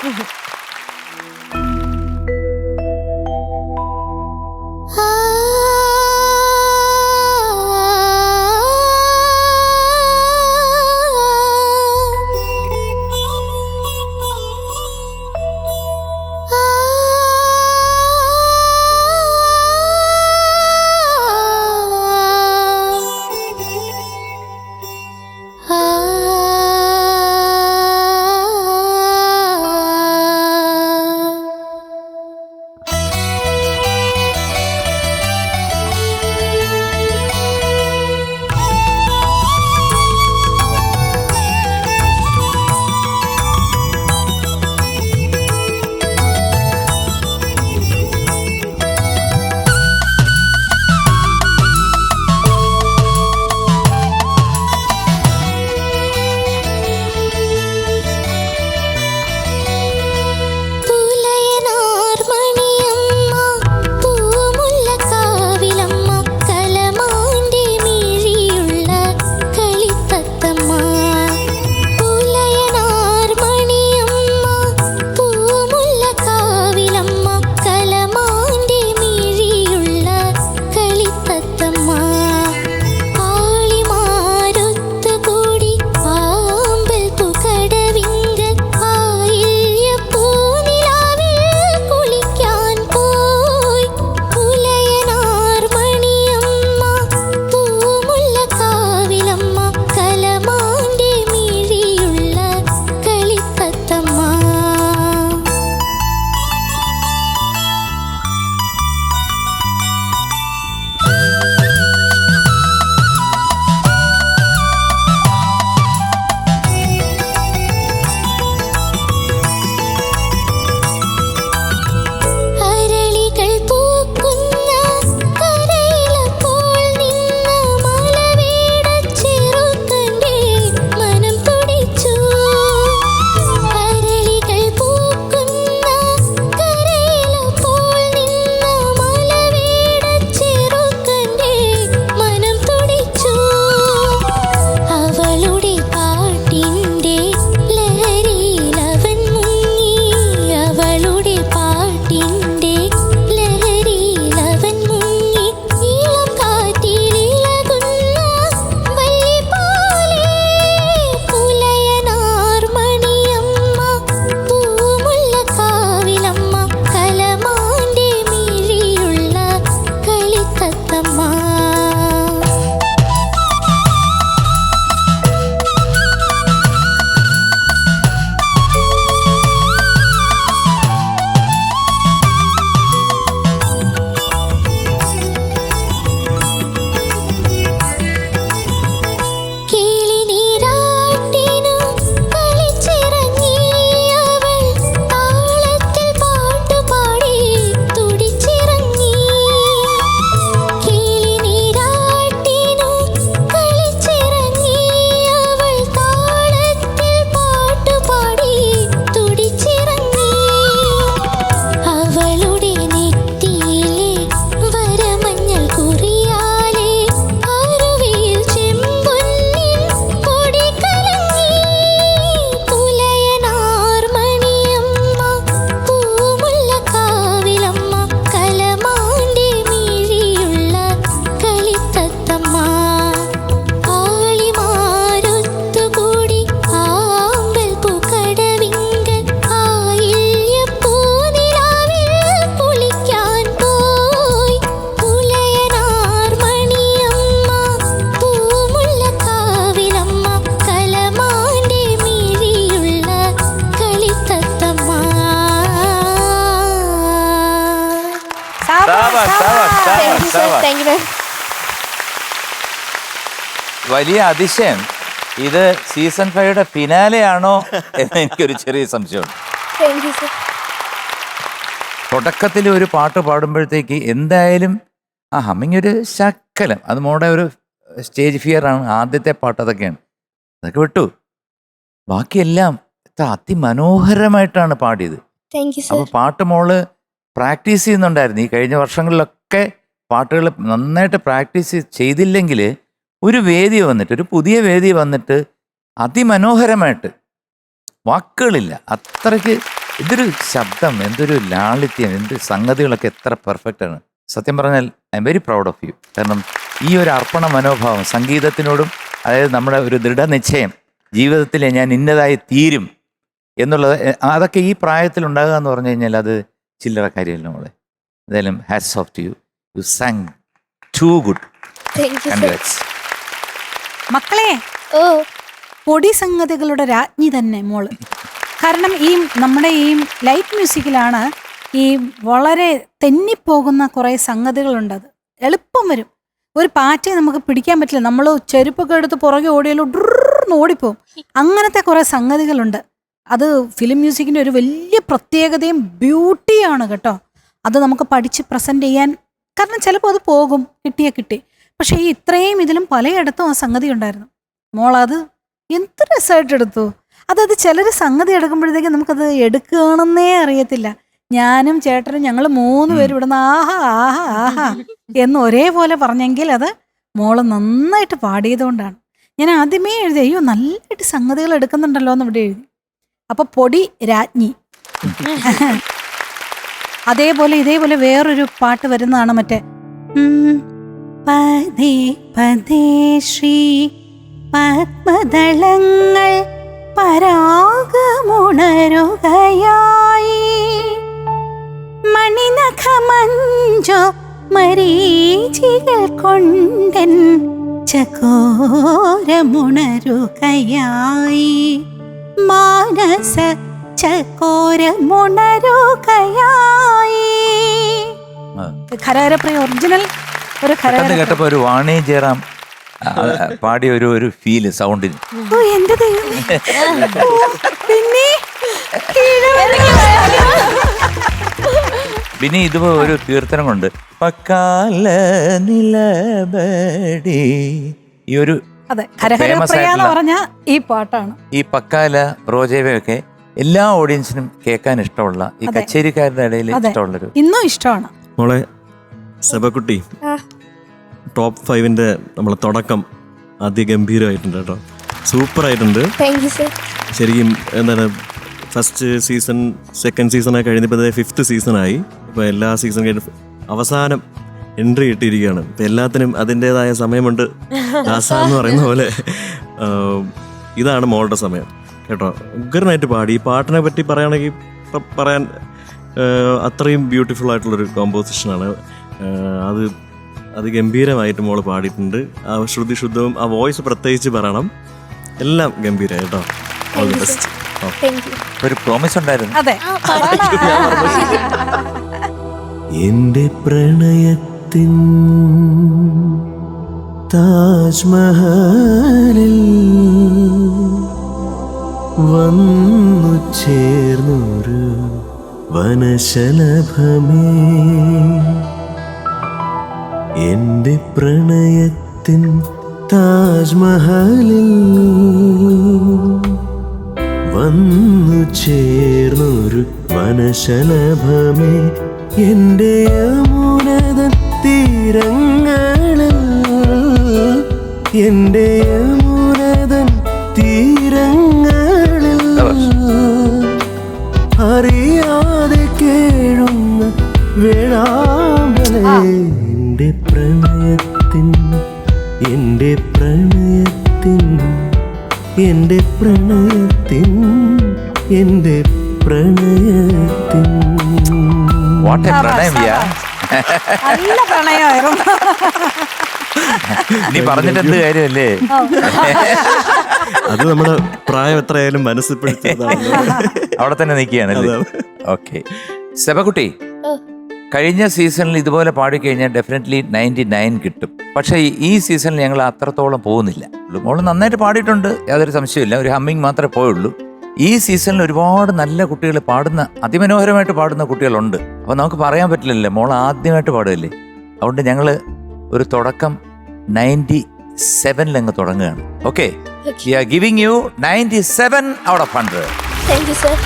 വലിയ അതിശയം. ഇത് സീസൺ 5യുടെ ഫിനാലെ ആണോ എന്ന് എനിക്കൊരു ചെറിയ സംശയമുണ്ട്. Thank you sir. തുടക്കത്തിൽ ഒരു പാട്ട് പാടുമ്പോഴത്തേക്ക് എന്തായാലും ആ ഹമ്മിങ് ഒരു ശക്കലം, അത് മോടെ ഒരു സ്റ്റേജ് ഫിയർ ആണ്. ആദ്യത്തെ പാട്ട് അതൊക്കെയാണ്, അതൊക്കെ വിട്ടു. ബാക്കിയെല്ലാം അതിമനോഹരമായിട്ടാണ് പാടിയത്. Thank you sir. അപ്പോൾ പാട്ട് മോള് പ്രാക്ടീസ് ചെയ്യുന്നുണ്ടായിരുന്നു. ഈ കഴിഞ്ഞ വർഷങ്ങളിലൊക്കെ പാട്ടുകൾ നന്നായിട്ട് പ്രാക്ടീസ് ചെയ്തില്ലെങ്കിൽ ഒരു വേദി വന്നിട്ട്, ഒരു പുതിയ വേദി വന്നിട്ട് അതിമനോഹരമായിട്ട്, വാക്കുകളില്ല, അത്രയ്ക്ക് എന്തൊരു ശബ്ദം, എന്തൊരു ലാളിത്യം, എന്ത് സംഗതികളൊക്കെ എത്ര പെർഫെക്റ്റ് ആണ്. സത്യം പറഞ്ഞാൽ I am very proud of you. കാരണം ഈ ഒരു അർപ്പണ മനോഭാവം സംഗീതത്തിനോടും, അതായത് നമ്മുടെ ഒരു ദൃഢനിശ്ചയം, ജീവിതത്തിൽ ഞാൻ ഇന്നതായി തീരും എന്നുള്ളത്, അതൊക്കെ ഈ പ്രായത്തിൽ ഉണ്ടാകുക എന്ന് പറഞ്ഞു കഴിഞ്ഞാൽ അത് ചില്ലറ കാര്യമല്ല മോളെ. എന്തായാലും hats off to you. You sang too good. Thank you sir. Congrats. മക്കളെ, ഓ പൊടി സംഗതികളുടെ രാജ്ഞി തന്നെ മോള്. കാരണം ഈ നമ്മുടെ ഈ ലൈറ്റ് മ്യൂസിക്കിലാണ് ഈ വളരെ തെന്നിപ്പോകുന്ന കുറേ സംഗതികളുണ്ട്. അത് എളുപ്പം വരും. ഒരു പാറ്റയെ നമുക്ക് പിടിക്കാൻ പറ്റില്ല. നമ്മൾ ചെരുപ്പൊക്കെ എടുത്ത് പുറകെ ഓടിയാലും ഡ്രന്ന് ഓടിപ്പോവും. അങ്ങനത്തെ കുറേ സംഗതികളുണ്ട്. അത് ഫിലിം മ്യൂസിക്കിൻ്റെ ഒരു വലിയ പ്രത്യേകതയും ബ്യൂട്ടിയാണ് കേട്ടോ. അത് നമുക്ക് പഠിച്ച് പ്രസൻറ്റ് ചെയ്യാൻ, കാരണം ചിലപ്പോൾ അത് പോകും, കിട്ടി. പക്ഷേ ഈ ഇത്രയും ഇതിലും പലയിടത്തും ആ സംഗതി ഉണ്ടായിരുന്നു. മോളത് എന്ത് രസമായിട്ടെടുത്തു. അതായത് ചിലർ സംഗതി എടുക്കുമ്പോഴത്തേക്കും നമുക്കത് എടുക്കുകയാണെന്നേ അറിയത്തില്ല. ഞാനും ചേട്ടനും ഞങ്ങൾ 3 പേരും ഇവിടുന്ന് ആഹാ ആഹാ ആഹാ എന്ന് ഒരേപോലെ പറഞ്ഞെങ്കിൽ അത് മോള് നന്നായിട്ട് പാടിയതുകൊണ്ടാണ്. ഞാൻ ആദ്യമേ എഴുതി, അയ്യോ നല്ലതായിട്ട് സംഗതികൾ എടുക്കുന്നുണ്ടല്ലോ എന്ന് ഇവിടെ എഴുതി. അപ്പോൾ പൊടി രാജ്ഞി. ഇതേപോലെ വേറൊരു പാട്ട് വരുന്നതാണ്, മറ്റേ പദേ പദേ ശ്രീ പത്മദളങ്ങൾ പരാഗമുണരുകയായി, മണിനഖമഞ്ചോ മരീചികൾ കൊണ്ടൻ ചകോരമുണരുകയായി, മാനസ ചകോരമുണരുകയായി. ഖരഹരപ്രിയ ഒറിജിനൽ ഒരു പെട്ടെന്ന് കേട്ടപ്പോ ഒരു വാണി ജയറാം പാടിയ ഒരു ഫീല് സൗണ്ടിന്. ഓ എന്റെ ദൈവമേ. ഓ, പിന്നെ പിന്നെ ഇതുപോലെ ഒരു കീർത്തനം കൊണ്ട് പക്കാല നിലബടി, ഈ ഒരു അതെ ഖരഹരപ്രിയ എന്ന് പറഞ്ഞ ഈ പാട്ടാണ്. ഈ പക്കാല റോജേവയൊക്കെ എല്ലാ ഓഡിയൻസിനും കേൾക്കാൻ ഇഷ്ടമുള്ള, ഈ കച്ചേരിക്കാരുടെ ഇടയിൽ ഇഷ്ടമുള്ളൊരു, ഇന്നും ഇഷ്ടമാണ്. മോളെ സെബക്കുട്ടി, ടോപ്പ് 5ന്റെ നമ്മളെ തുടക്കം അതിഗംഭീരമായിട്ടുണ്ട് കേട്ടോ. സൂപ്പറായിട്ടുണ്ട്. Thank you sir. ശരിക്കും എന്താണ്, ഫസ്റ്റ് സീസൺ, സെക്കൻഡ് സീസണൊക്കെ കഴിഞ്ഞപ്പോൾ 5th സീസണായി. ഇപ്പോൾ എല്ലാ സീസൺ കഴിഞ്ഞ് അവസാനം എൻട്രി കിട്ടിയിരിക്കുകയാണ്. ഇപ്പം എല്ലാത്തിനും അതിൻ്റെതായ സമയമുണ്ട്. ദാസ എന്ന് പറയുന്ന പോലെ ഇതാണ് മോളുടെ സമയം കേട്ടോ. ഉഗ്രനായിട്ട് പാടി. ഈ പാട്ടിനെ പറ്റി പറയുകയാണെങ്കിൽ പറയാൻ അത്രയും ബ്യൂട്ടിഫുൾ ആയിട്ടുള്ളൊരു കോമ്പോസിഷനാണ്. അത് ഗംഭീരമായിട്ട് മോള് പാടിയിട്ടുണ്ട്. ആ ശ്രുതി ശുദ്ധവും ആ വോയിസ് പ്രത്യേകിച്ച് പറയണം. എല്ലാം ഗംഭീരമായി കേട്ടോ. All the best. Thank U. ഒരു പ്രോമിസ് ഉണ്ടായിരുന്നു. അതെ, എന്റെ പ്രണയത്തിൻ താജ്മഹലിൽ വന്നു ചേർന്നൊരു വനശലഭമേ, എന്റെ പ്രണയത്തിൻ താജ്മഹലിൽ വന്നു ചേർന്നൊരു വനശലഭമേ, എന്റെ യമുനത തീരങ്ങളിൽ, എന്റെ യമുനത തീരങ്ങളിൽ അറിയാതെ കേഴുന്ന വേഴാമ്പലേ, എന്റെ പ്രണയത്തിൻ, എന്റെ പ്രണയത്തിൻ, എന്റെ പ്രണയത്തിൻ, എന്റെ പ്രണയത്തിൻ. വാട്ട് എ പ്രണയം യാ. നല്ല പ്രണയമായിരുന്നു. നീ പറഞ്ഞിട്ട് എന്ത് കാര്യമല്ലേ. അത് നമ്മുടെ പ്രായം എത്രയായാലും മനസ്സിൽ പിടിച്ചതാണ്. അവിടെ തന്നെ നിൽക്കുകയാണല്ലേ. ഓക്കെ സെബക്കുട്ടി, കഴിഞ്ഞ സീസണിൽ ഇതുപോലെ പാടിക്കഴിഞ്ഞാൽ ഡെഫിനറ്റ്ലി 99 കിട്ടും. പക്ഷേ ഈ സീസണിൽ ഞങ്ങൾ അത്രത്തോളം പോകുന്നില്ല. മോള് നന്നായിട്ട് പാടിയിട്ടുണ്ട്, യാതൊരു സംശയമില്ല. ഒരു ഹമ്മിങ് മാത്രമേ പോയുള്ളൂ. ഈ സീസണിൽ ഒരുപാട് നല്ല കുട്ടികൾ പാടുന്ന, അതിമനോഹരമായിട്ട് പാടുന്ന കുട്ടികളുണ്ട്. അപ്പോൾ നമുക്ക് പറയാൻ പറ്റില്ലല്ലോ, മോൾ ആദ്യമായിട്ട് പാടുകയല്ലേ. അതുകൊണ്ട് ഞങ്ങൾ ഒരു തുടക്കം 97 അങ്ങ് തുടങ്ങുകയാണ്. Okay, we are giving you 97 out of 100. Thank you sir.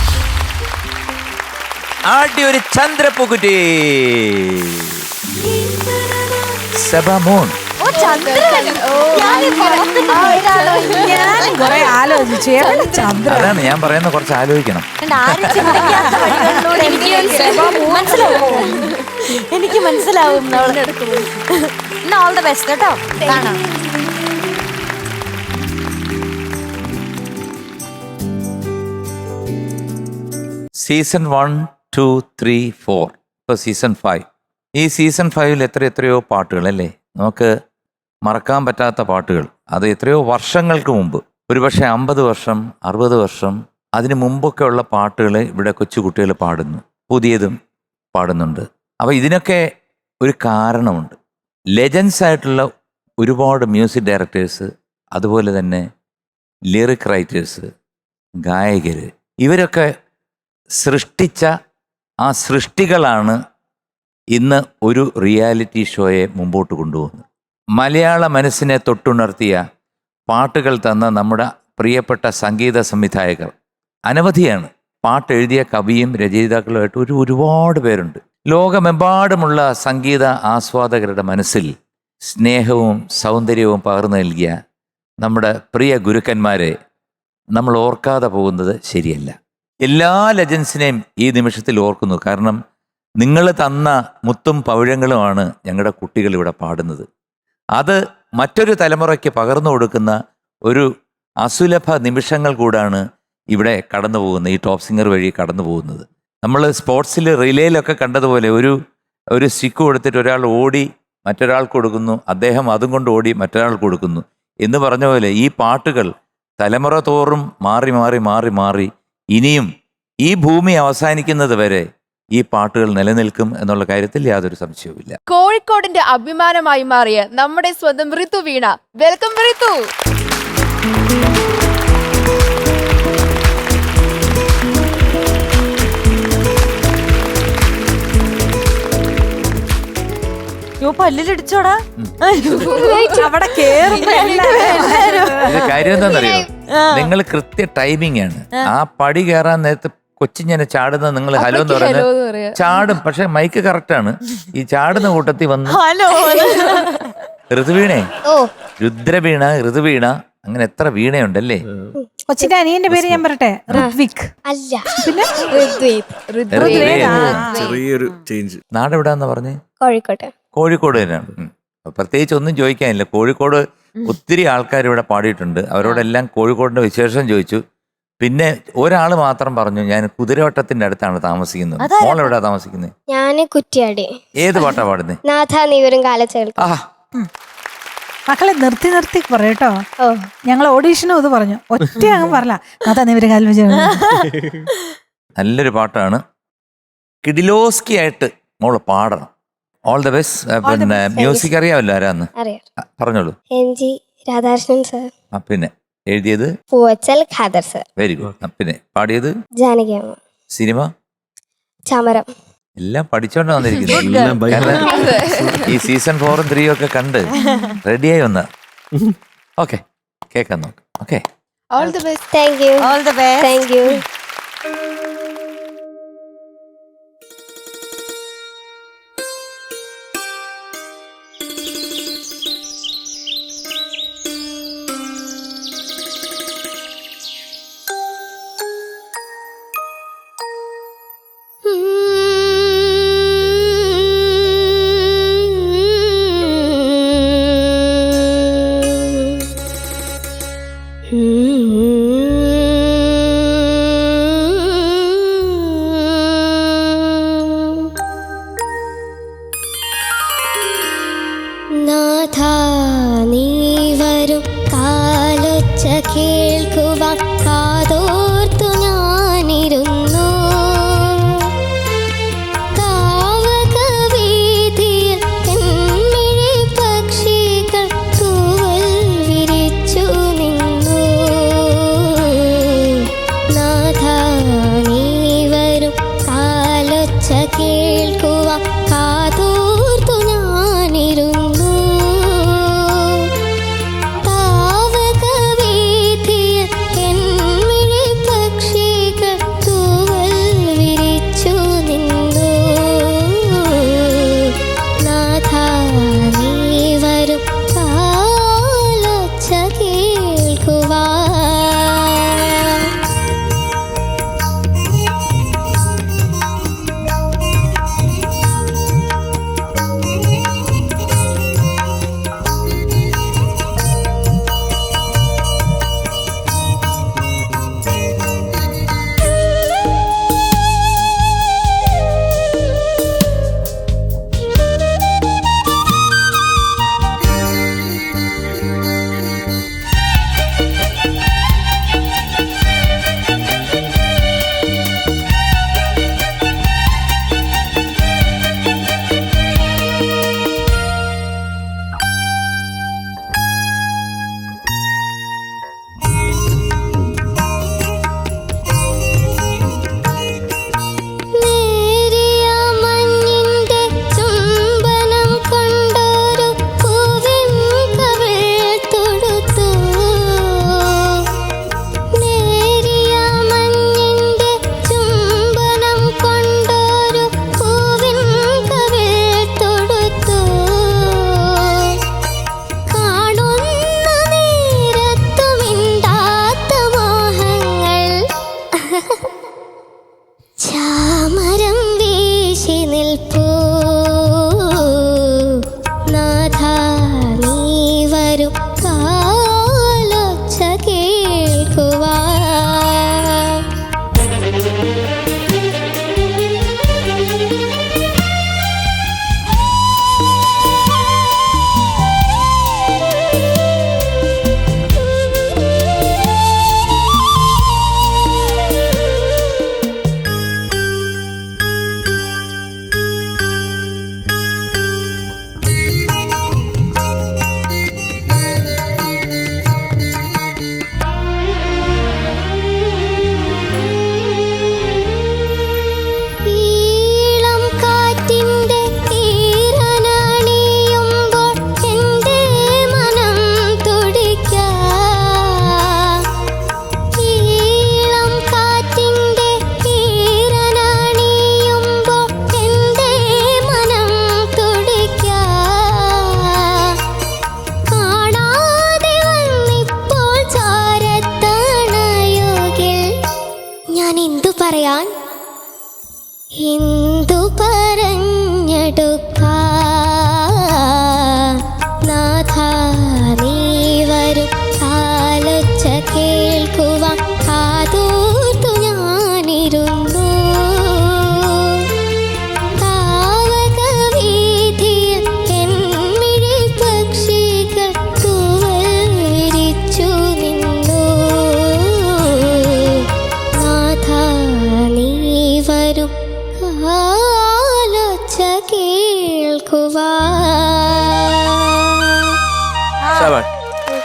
ആദ്യ ഒരു ചന്ദ്രപ്പൂക്കുറ്റി സെബാമോൻ. കുറെ ആലോചിച്ചു ചന്ദ്ര. അതാണ് ഞാൻ പറയുന്ന, കുറച്ച് ആലോചിക്കണം. എനിക്ക് മനസ്സിലാവും. ഓൾ ദ ബെസ്റ്റ് കേട്ടോ. കാണാം. സീസൺ 1, 2, 3, 4, ഇപ്പോൾ സീസൺ 5. ഈ സീസൺ 5ൽ എത്രയോ പാട്ടുകൾ അല്ലേ, നമുക്ക് മറക്കാൻ പറ്റാത്ത പാട്ടുകൾ. അത് എത്രയോ വർഷങ്ങൾക്ക് മുമ്പ്, ഒരുപക്ഷെ 50 വർഷം 60 വർഷം അതിന് മുമ്പൊക്കെ ഉള്ള പാട്ടുകൾ ഇവിടെ കൊച്ചുകുട്ടികൾ പാടുന്നു, പുതിയതും പാടുന്നുണ്ട്. അപ്പോൾ ഇതിനൊക്കെ ഒരു കാരണമുണ്ട്. ലെജൻസ് ആയിട്ടുള്ള ഒരുപാട് മ്യൂസിക് ഡയറക്ടേഴ്സ്, അതുപോലെ തന്നെ ലിറിക് റൈറ്റേഴ്സ്, ഗായകർ, ഇവരൊക്കെ സൃഷ്ടിച്ച ആ സൃഷ്ടികളാണ് ഇന്ന് ഒരു റിയാലിറ്റി ഷോയെ മുമ്പോട്ട് കൊണ്ടുപോകുന്നത്. മലയാള മനസ്സിനെ തൊട്ടുണർത്തിയ പാട്ടുകൾ തന്ന നമ്മുടെ പ്രിയപ്പെട്ട സംഗീത സംവിധായകർ അനവധിയാണ്. പാട്ടെഴുതിയ കവിയും രചയിതാക്കളുമായിട്ട് ഒരുപാട് പേരുണ്ട്. ലോകമെമ്പാടുമുള്ള സംഗീത ആസ്വാദകരുടെ മനസ്സിൽ സ്നേഹവും സൗന്ദര്യവും പകർന്നു നൽകിയ നമ്മുടെ പ്രിയ ഗുരുക്കന്മാരെ നമ്മൾ ഓർക്കാതെ പോകുന്നത് ശരിയല്ല. എല്ലാ ലെജൻസിനെയും ഈ നിമിഷത്തിൽ ഓർക്കുന്നു. കാരണം നിങ്ങൾ തന്ന മുത്തും പവിഴങ്ങളുമാണ് ഞങ്ങളുടെ കുട്ടികൾ ഇവിടെ പാടുന്നത്. അത് മറ്റൊരു തലമുറയ്ക്ക് പകർന്നു കൊടുക്കുന്ന ഒരു അസുലഭ നിമിഷങ്ങൾ കൂടാണ് ഇവിടെ കടന്നു പോകുന്നത്, ഈ ടോപ്പ് സിംഗർ വഴി കടന്നു പോകുന്നത്. നമ്മൾ സ്പോർട്സിൽ റിലേയിലൊക്കെ കണ്ടതുപോലെ ഒരു സ്റ്റിക്ക് കൊടുത്തിട്ട് ഒരാൾ ഓടി മറ്റൊരാൾക്ക് കൊടുക്കുന്നു, അദ്ദേഹം അതും കൊണ്ട് ഓടി മറ്റൊരാൾക്ക് കൊടുക്കുന്നു എന്ന് പറഞ്ഞ പോലെ ഈ പാട്ടുകൾ തലമുറ തോറും മാറി മാറി മാറി മാറി ഇനിയും ഈ ഭൂമി അവസാനിക്കുന്നത് വരെ ഈ പാട്ടുകൾ നിലനിൽക്കും എന്നുള്ള കാര്യത്തിൽ യാതൊരു സംശയവുമില്ല. കോഴിക്കോടിന്റെ അഭിമാനമായി മാറിയ നമ്മുടെ സ്വന്തം ഋതു വീണ. വെൽക്കം ഋതു. പല്ലിലിടിച്ചോടാ അവിടെ കേറുമ്പോ ഇത് കാര്യം എന്താണെന്നറിയോ, നിങ്ങൾ കൃത്യ ടൈമിംഗ് ആണ്. ആ പടി കയറാൻ നേരത്ത് കൊച്ചിങ്ങനെ ചാടുന്ന നിങ്ങൾ ഹലോ എന്ന് പറയുന്നത് ചാടും, പക്ഷെ മൈക്ക് കറക്റ്റ് ആണ്. ഈ ചാടുന്ന കൂട്ടത്തിൽ വന്ന് ഋതുവീണേ, രുദ്രവീണ, ഋതുവീണ, അങ്ങനെ എത്ര വീണയുണ്ടല്ലേ. കൊച്ചിന്റെ അനിയന്റെ പേര് ഞാൻ പറയട്ടെ, ഋത്വിക് അല്ല, പിന്നെ ചെറിയൊരു ചേഞ്ച്. നാടെവിടാന്ന് പറഞ്ഞേ? കോഴിക്കോട്ടെ. കോഴിക്കോട് തന്നെയാണ്. പ്രത്യേകിച്ച് ഒന്നും ചോദിക്കാനില്ല. കോഴിക്കോട് ഒത്തിരി ആൾക്കാർ ഇവിടെ പാടിയിട്ടുണ്ട്. അവരോടെല്ലാം കോഴിക്കോടിന്റെ വിശേഷം ചോദിച്ചു. പിന്നെ ഒരാൾ മാത്രം പറഞ്ഞു, ഞാൻ കുതിരവട്ടത്തിന്റെ അടുത്താണ് താമസിക്കുന്നത്. മോൾ എവിടെയാ താമസിക്കുന്നത്? ഞാന് കുറ്റിയാടി. ഏത് പാട്ടാ പാടുന്നത്? നാഥ നീവരും കാലച്ചേൽ. ആ മക്കളെ നിർത്തി പറയട്ടോ. ഞങ്ങൾ ഓഡീഷനും ഇത് പറഞ്ഞു, ഒറ്റ അങ്ങ് പറല നാഥ നീവരും കാലം. നല്ലൊരു പാട്ടാണ്. കിഡിലോസ്കി ആയിട്ട് മോള് പാടണം. All the best. പിന്നെ മ്യൂസിക് അറിയാമല്ലോ ആരാന്ന്? അറിയാം. പറഞ്ഞോളൂ. NG Radhakrishnan sir. പിന്നെ എഴുതിയത് Poovachal Khader sir. Very good. പിന്നെ പാടിയത് ജാനകി അമ്മ. സിനിമ ചമരം. എല്ലാം പഠിച്ചോണ്ട് വന്നിരിക്കുന്നത്. ഈ സീസൺ 4 ഉം 3 ഒക്കെ കണ്ട് റെഡിയായി വന്ന. ഓക്കെ, കേൾക്കാൻ നോക്ക്. Okay, all the best. Thank you. All the best. Thank you.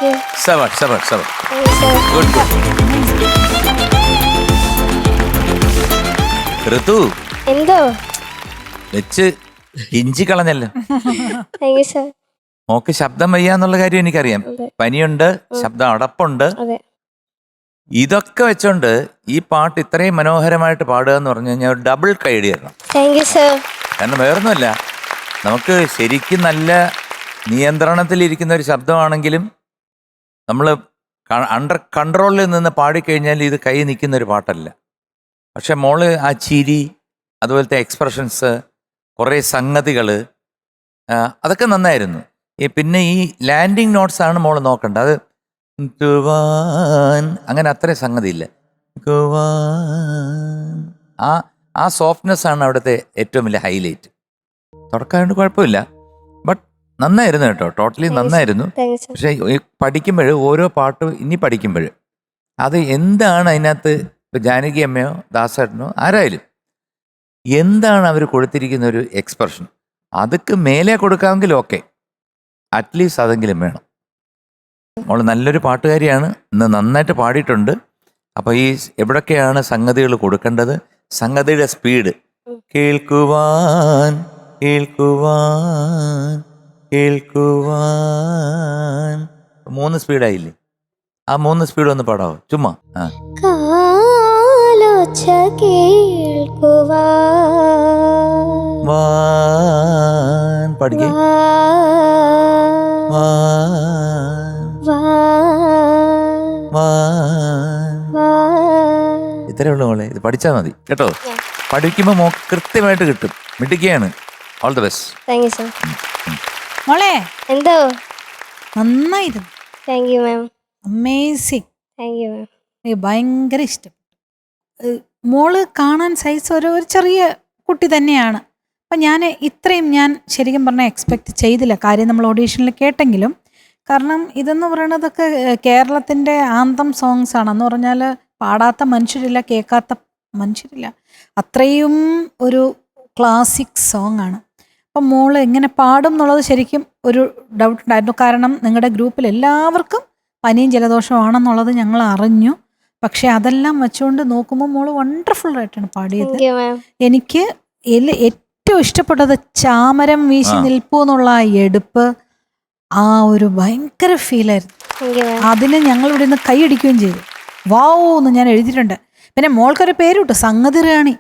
you. സബാഷ് സബാഷ് സബാഷ്. Thank you, sir. Good good. Ritu എന്തോ? വെച്ച് ഇഞ്ചി കളഞ്ഞല്ലോ. Thank you, sir. മോക്ക് ശബ്ദം വയ്യാന്നുള്ള കാര്യം എനിക്കറിയാം. അതെ. പനിയുണ്ട്, ശബ്ദം അടപ്പുണ്ട്. അതെ. ഇതൊക്കെ വെച്ചോണ്ട് ഈ പാട്ട് ഇത്രയും മനോഹരമായിട്ട് പാടുക എന്ന് പറഞ്ഞു കഴിഞ്ഞാൽ ഡബിൾ കൈഡി തരണം. Thank you, sir. കാരണം വേറൊന്നുമല്ല, നമുക്ക് ശരിക്കും നല്ല നിയന്ത്രണത്തിലിരിക്കുന്ന ഒരു ശബ്ദമാണെങ്കിലും നമ്മൾ അണ്ടർ കൺട്രോളിൽ നിന്ന് പാടിക്കഴിഞ്ഞാൽ ഇത് കൈ നിൽക്കുന്ന ഒരു പാട്ടല്ല. പക്ഷെ മോള് ആ ചിരി, അതുപോലത്തെ എക്സ്പ്രഷൻസ്, കുറേ സംഗതികൾ, അതൊക്കെ നന്നായിരുന്നു. പിന്നെ ഈ ലാൻഡിങ് നോട്ട്സ് ആണ് മോള് നോക്കേണ്ടത്. അത് ഗുവാൻ അങ്ങനെ അത്രയും സംഗതിയില്ല. ഗുവാൻ ആ സോഫ്റ്റ്നെസ് ആണ് അവിടുത്തെ ഏറ്റവും വലിയ ഹൈലൈറ്റ്. തുടക്കമായതുകൊണ്ട് കുഴപ്പമില്ല, ബട്ട് നന്നായിരുന്നു കേട്ടോ, ടോട്ടലി നന്നായിരുന്നു. Thank you, sir. പക്ഷേ പഠിക്കുമ്പോൾ ഓരോ പാട്ട് ഇനി പഠിക്കുമ്പോൾ അത് എന്താണ് അതിനകത്ത്, ഇപ്പോൾ ജാനകി അമ്മയോ ദാസേട്ടനോ ആരായാലും എന്താണ് അവർ കൊടുത്തിരിക്കുന്ന ഒരു എക്സ്പ്രഷൻ, അതൊക്കെ മേലെ കൊടുക്കാമെങ്കിൽ ഓക്കെ, അറ്റ്ലീസ്റ്റ് അതെങ്കിലും വേണം. മോൾ നല്ലൊരു പാട്ടുകാരിയാണ്, ഇന്ന് നന്നായിട്ട് പാടിയിട്ടുണ്ട്. അപ്പോൾ ഈ എവിടൊക്കെയാണ് സംഗതികൾ കൊടുക്കേണ്ടത്, സംഗതിയുടെ സ്പീഡ്, കേൾക്കുവാൻ കേൾക്കുവാൻ കേൾക്കുവാൻ 3 സ്പീഡായില്ലേ? ആ 3 സ്പീഡ് ഒന്ന് പാടാവോ ചുമ്മാ? ആ കാലൊച്ച കേൾക്കുവാൻ വാൻ പഠിക്കേ. ഇത്രേ ഉള്ളൂ മോളെ, ഇത് പഠിച്ചാൽ മതി കേട്ടോ. പഠിക്കുമ്പോൾ മോക്ക് കൃത്യമായിട്ട് കിട്ടും. മിടുക്കിയാണ്. All the best. Thank you, sir. മോളെ എന്തോ? നന്നായിരുന്നു. Thank you, ma'am. Amazing. Thank you, ma'am. എനിക്ക് ഭയങ്കര ഇഷ്ടപ്പെട്ടു. മോള് കാണാൻ സൈസ് ഒരു ചെറിയ കുട്ടി തന്നെയാണ്. അപ്പം ഞാൻ ശരിക്കും പറഞ്ഞാൽ എക്സ്പെക്റ്റ് ചെയ്തില്ല. കാര്യം നമ്മൾ ഓഡീഷനിൽ കേട്ടെങ്കിലും, കാരണം ഇതെന്ന് പറയണതൊക്കെ കേരളത്തിൻ്റെ ആന്തം സോങ്സ് ആണ്. എന്ന് പറഞ്ഞാൽ പാടാത്ത മനുഷ്യരില്ല, കേൾക്കാത്ത മനുഷ്യരില്ല, അത്രയും ഒരു ക്ലാസിക് സോങ് ആണ്. അപ്പം മോള് എങ്ങനെ പാടും എന്നുള്ളത് ശരിക്കും ഒരു ഡൗട്ട് ഉണ്ടായിരുന്നു. കാരണം നിങ്ങളുടെ ഗ്രൂപ്പിൽ എല്ലാവർക്കും പനിയും ജലദോഷമാണെന്നുള്ളത് ഞങ്ങൾ അറിഞ്ഞു. പക്ഷെ അതെല്ലാം വെച്ചുകൊണ്ട് നോക്കുമ്പോൾ മോള് വണ്ടർഫുള്ളായിട്ടാണ് പാടിയത്. Thank you, ma'am. എനിക്ക് ഏറ്റവും ഇഷ്ടപ്പെട്ടത് ചാമരം വീശി നിൽപ്പൂ എന്നുള്ള ആ എടുപ്പ്, ആ ഒരു ഭയങ്കര ഫീലായിരുന്നു. Thank you, ma'am. അതിന് ഞങ്ങൾ ഇവിടെ നിന്ന് കൈയടിക്കുകയും ചെയ്തു. വാവൂ എന്ന് ഞാൻ എഴുതിയിട്ടുണ്ട്. പിന്നെ മോൾക്കൊരു പേര് കിട്ടും, സംഗതി റാണി.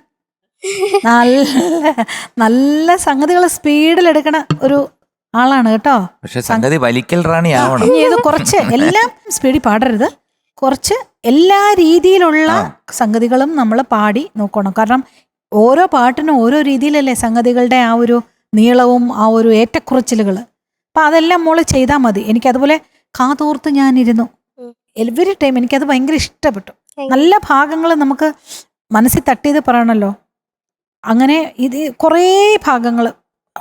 നല്ല നല്ല സംഗതികൾ സ്പീഡിലെടുക്കണ ഒരു ആളാണ് കേട്ടോ. പക്ഷെ സംഗതി വലിക്കൽ റാണി ആവണം. ഇനി ഇത് കുറച്ച് എല്ലാം സ്പീഡിൽ പാടരുത്, കുറച്ച് എല്ലാ രീതിയിലുള്ള സംഗതികളും നമ്മൾ പാടി നോക്കണം. കാരണം ഓരോ പാട്ടിനും ഓരോ രീതിയിലല്ലേ സംഗതികളുടെ ആ ഒരു നീളവും ആ ഒരു ഏറ്റക്കുറച്ചിലുകൾ. അപ്പം അതെല്ലാം മോള് ചെയ്താൽ മതി. എനിക്കതുപോലെ കാതോർത്ത് ഞാനിരുന്നു എവരി ടൈം, എനിക്കത് ഭയങ്കര ഇഷ്ടപ്പെട്ടു. നല്ല ഭാഗങ്ങൾ നമുക്ക് മനസ്സിൽ തട്ടിയത് പറയണല്ലോ. അങ്ങനെ ഇത് കുറേ ഭാഗങ്ങൾ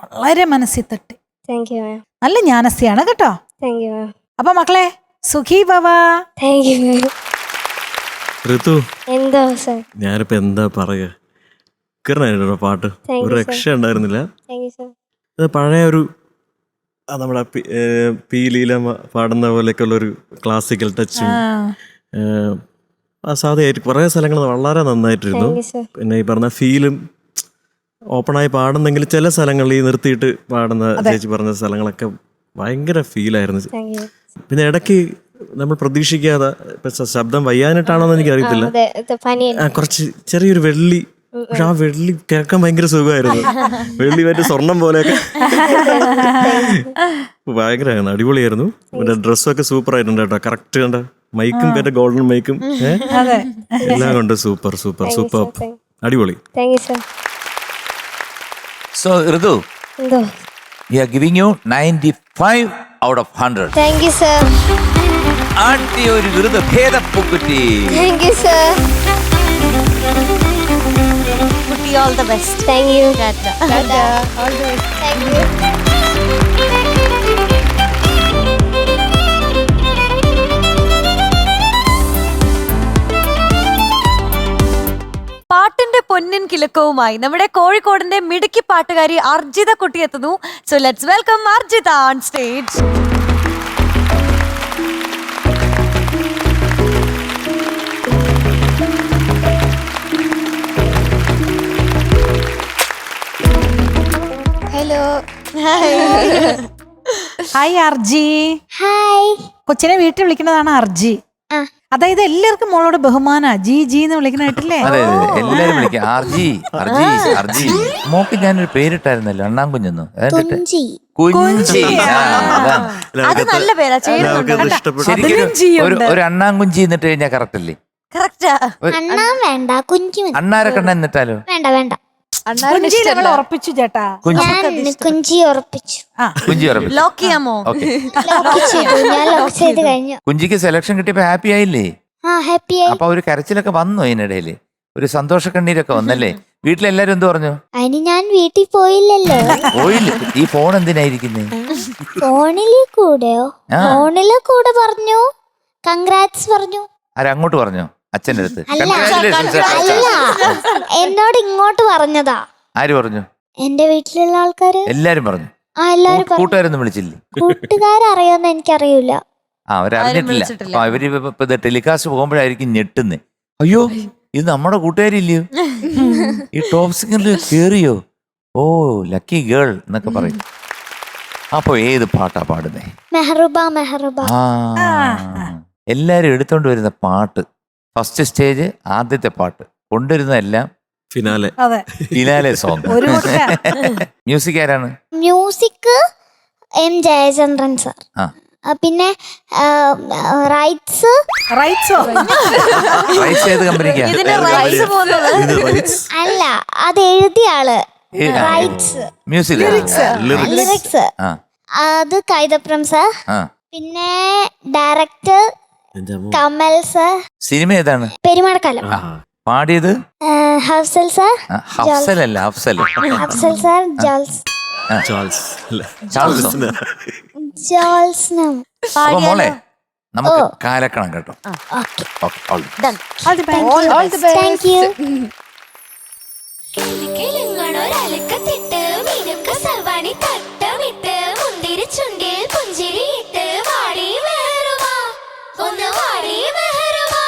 വളരെ മനസ്സിൽ തട്ടി. Thank you, ma'am. നല്ല ജ്ഞാനസ്ഥയാണ് കേട്ടോ. Thank you, ma'am. അപ്പൊ മക്കളെ സുഖി ഭവ. Thank you, ma'am. ഋതു, എന്തോ sir? ഞാനിപ്പോ എന്താ പറയുക, കിരണായിരുന്നു പാട്ട്, Thank you, ഒരു sir. രക്ഷ ഉണ്ടായിരുന്നില്ല. Thank you, sir. അത് പഴയ ഒരു നമ്മുടെ പി ലീലമ്മ പാടുന്ന പോലെയൊക്കെ ഉള്ളൊരു ക്ലാസിക്കൽ ടച്ചും അസാധ്യമായിട്ട് കുറേ സ്ഥലങ്ങൾ വളരെ നന്നായിട്ടിരുന്നു. Thank you, sir. പിന്നെ ഈ പറഞ്ഞ ഫീലും ഓപ്പണായി പാടുന്നെങ്കിൽ ചില സ്ഥലങ്ങളിൽ ഈ നിർത്തിയിട്ട് പാടുന്ന ചേച്ചി പറഞ്ഞ സ്ഥലങ്ങളൊക്കെ ഭയങ്കര ഫീലായിരുന്നു. Thank you. പിന്നെ ഇടയ്ക്ക് നമ്മൾ പ്രതീക്ഷിക്കാതെ ഇപ്പൊ ശബ്ദം വയ്യാനിട്ടാണോന്ന് എനിക്ക് അറിയത്തില്ല, അതെ, ഇത് പനിയല്ലേ. കുറച്ച് ചെറിയൊരു വെള്ളി, പക്ഷെ ആ വെള്ളി കേൾക്കാൻ ഭയങ്കര സുഖമായിരുന്നു. വെള്ളി മറ്റേ സ്വർണം പോലെയൊക്കെ ഭയങ്കരമായിരുന്നു, അടിപൊളിയായിരുന്നു. പിന്നെ ഡ്രസ്സൊക്കെ സൂപ്പർ ആയിട്ടുണ്ട് കേട്ടോ. കറക്റ്റ് കണ്ട മൈക്കും പിന്നെ ഗോൾഡൻ മൈക്കും എല്ലാം കൊണ്ട് സൂപ്പർ സൂപ്പർ സൂപ്പർ അടിപൊളി. Thank you, sir. So Ritu, എന്തോ? we are giving you 95 out of 100. Thank you, sir. ആദ്യ ഒരു വിരുദ്ധ ഭേദപ്പുക്കുറ്റി. Thank you, sir. കുട്ടി, all the best. Thank you. Tata. All the best. Thank you. പാട്ടിന്റെ പൊന്നിൻ കിലുക്കവുമായി നമ്മുടെ കോഴിക്കോടിന്റെ മിടുക്കി പാട്ടുകാരി അർജിത കുട്ടി എത്തുന്നു. So let's welcome Arjitha on stage. Hi Arji. Hi. കൊച്ചിനെ വീട്ടിൽ വിളിക്കുന്നതാണ് അർജി. ആ. അതായത് എല്ലാവർക്കും മോളോട് ബഹുമാന ജി ജി എന്ന് വിളിക്കണായിട്ടില്ലേ? അതെ അതെ എല്ലാരും വിളിക്കാം അർജി അർജി അർജി. മോക്ക് ഞാനൊരു പേരിട്ടായിരുന്നല്ലോ അണ്ണാൻകുഞ്ഞെന്നു. കുഞ്ചി. കുഞ്ചി. ആ, അതാണ്. അത് നല്ല പേരാ. ശരിക്കും ഒരു അണ്ണാൻകുഞ്ചി എന്നിട്ട് കഴിഞ്ഞാൽ കറക്റ്റ് അല്ലേ? കറക്റ്റാ. അണ്ണാൻ വേണ്ട, കുഞ്ചി മതി. അണ്ണാരെ കണ്ണ എന്നിട്ടാലോ? വേണ്ട വേണ്ട, കുഞ്ചി ഞങ്ങൾ ഉറപ്പിച്ചു ചേട്ടാ. ഞാൻ കുഞ്ചി ഉറപ്പിച്ചു. കുഞ്ചി ഉറപ്പിച്ചു. ലോക്ക് ചെയ്യാമോ? ഓക്കെ. ലോക്ക് ചെയ്തു, ഞാൻ ലോക്ക് ചെയ്ത് കഴിഞ്ഞു. കുഞ്ചിക്ക് സെലക്ഷൻ കിട്ടിയപ്പോ ഹാപ്പി ആയില്ലേ? ആ ഹാപ്പി ആയി. അപ്പൊ ഒരു കരച്ചിലൊക്കെ വന്നു അതിനിടയില്, ഒരു സന്തോഷ കണ്ണീരൊക്കെ വന്നല്ലേ? വീട്ടിലെല്ലാരും എന്ത് പറഞ്ഞു? അതിന് ഞാൻ വീട്ടിൽ പോയില്ലല്ലോ. പോയില്ല. ഈ ഫോൺ എന്തിനായിരിക്കുന്നേ? ഫോണില് കൂടെയോ? ആ. ഫോണില് കൂടെ പറഞ്ഞു, കൺഗ്രാറ്റ്സ് പറഞ്ഞു. ആരങ്ങോട്ട് പറഞ്ഞോ? അച്ഛൻ്റെ അടുത്ത് അല്ല Congratulations, അച്ഛാ. അല്ല, എന്നോട് ഇങ്ങോട്ട് പറഞ്ഞതാ. ആര് പറഞ്ഞു? എന്റെ വീട്ടിലുള്ള ആൾക്കാര്. എല്ലാരും പറഞ്ഞു. ആ എല്ലാരും പറഞ്ഞു. കൂട്ടുകാരൊന്നും വിളിച്ചില്ലേ? കൂട്ടുകാരറിയോന്ന് എനിക്കറിയൂല. ആ അവരറിഞ്ഞിട്ടില്ല. വിളിച്ചിട്ടില്ല. അപ്പൊ അവര് ഇപ്പൊ ഇത് ടെലികാസ്റ്റ് പോകുമ്പോഴായിരിക്കും ഞെട്ടുന്നേ. അയ്യോ ഇത് നമ്മുടെ കൂട്ടുകാരില്ലയോ, ഈ ടോപ്പ് സിംഗറിൽ കേറിയോ, ഓ ലക്കി ഗേൾ എന്നൊക്കെ പറയും. അപ്പൊ ഏത് പാട്ടാ പാടുന്നേ? മെഹറുബ മെഹറുബ. ആ എല്ലാരും എടുത്തോണ്ട് വരുന്ന പാട്ട്, ഫസ്റ്റ് സ്റ്റേജ് ആദ്യത്തെ പാട്ട്, കൊണ്ടുവരുന്ന എല്ലാം ഫിനാലെ. അതെ, ഫിനാലെ സോങ്. ഒരു മുട്ട. മ്യൂസിക് ആരാണ്? Music M Jayachandran sir. ആ. പിന്നെ റൈറ്റ്സ് റൈറ്റ്സോ? റൈറ്റ്സ് ഏത് കമ്പനിക്കാ? ഇതിന് റൈസ് പോകുന്നത് ഇത് rights. അല്ല, അത് എഴുതിയ ആള്. റൈറ്റ്സ് മ്യൂസിക് ലിറിക്സ് ആ അത് കൈതപ്രം സാർ. ആ. പിന്നെ ഡയറക്ടർ എന്റെ അമ്മോ. കമൽ സാർ. സിനിമ ഏതാണ്? പെരുമാടക്കാലം. പാടിയത്? ഹഫ്സൽ സാർ. ഹഫ്സൽ അല്ല അഫ്സൽ. ഹഫ്സൽ സാർ. ജോൾസ്. ചാൾസ് അല്ലേ? ചാൾസോ? ജോൾസ്നം. അപ്പൊ മോളെ നമുക്ക് കാലക്കണം കേട്ടോ. Okay, okay all All the best. Thank you. കിലുങ്ങണൊരലക്കത്തിട്ട് മിനുക്ക സർവാണി തട്ടമിട്ട് മുന്തിരി ചുണ്ടിൽ പുഞ്ചിരിയിട്ട് വാടി വേറുവാ, ഒന്ന് വാടി വേറുവാ.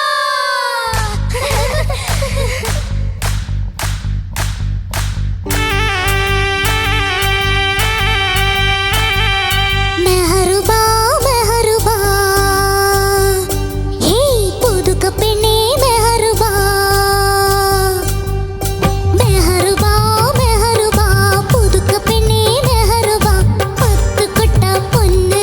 മെഹറുബാ മെഹറുബാ, ഹേ പുതുക്ക പെണ്ണേ മെഹറുബാ. മെഹറുബാ മെഹറുബാ, പുതുക്ക പെണ്ണേ മെഹറുബാ. പത്ത് കൊട്ട പൊന്ന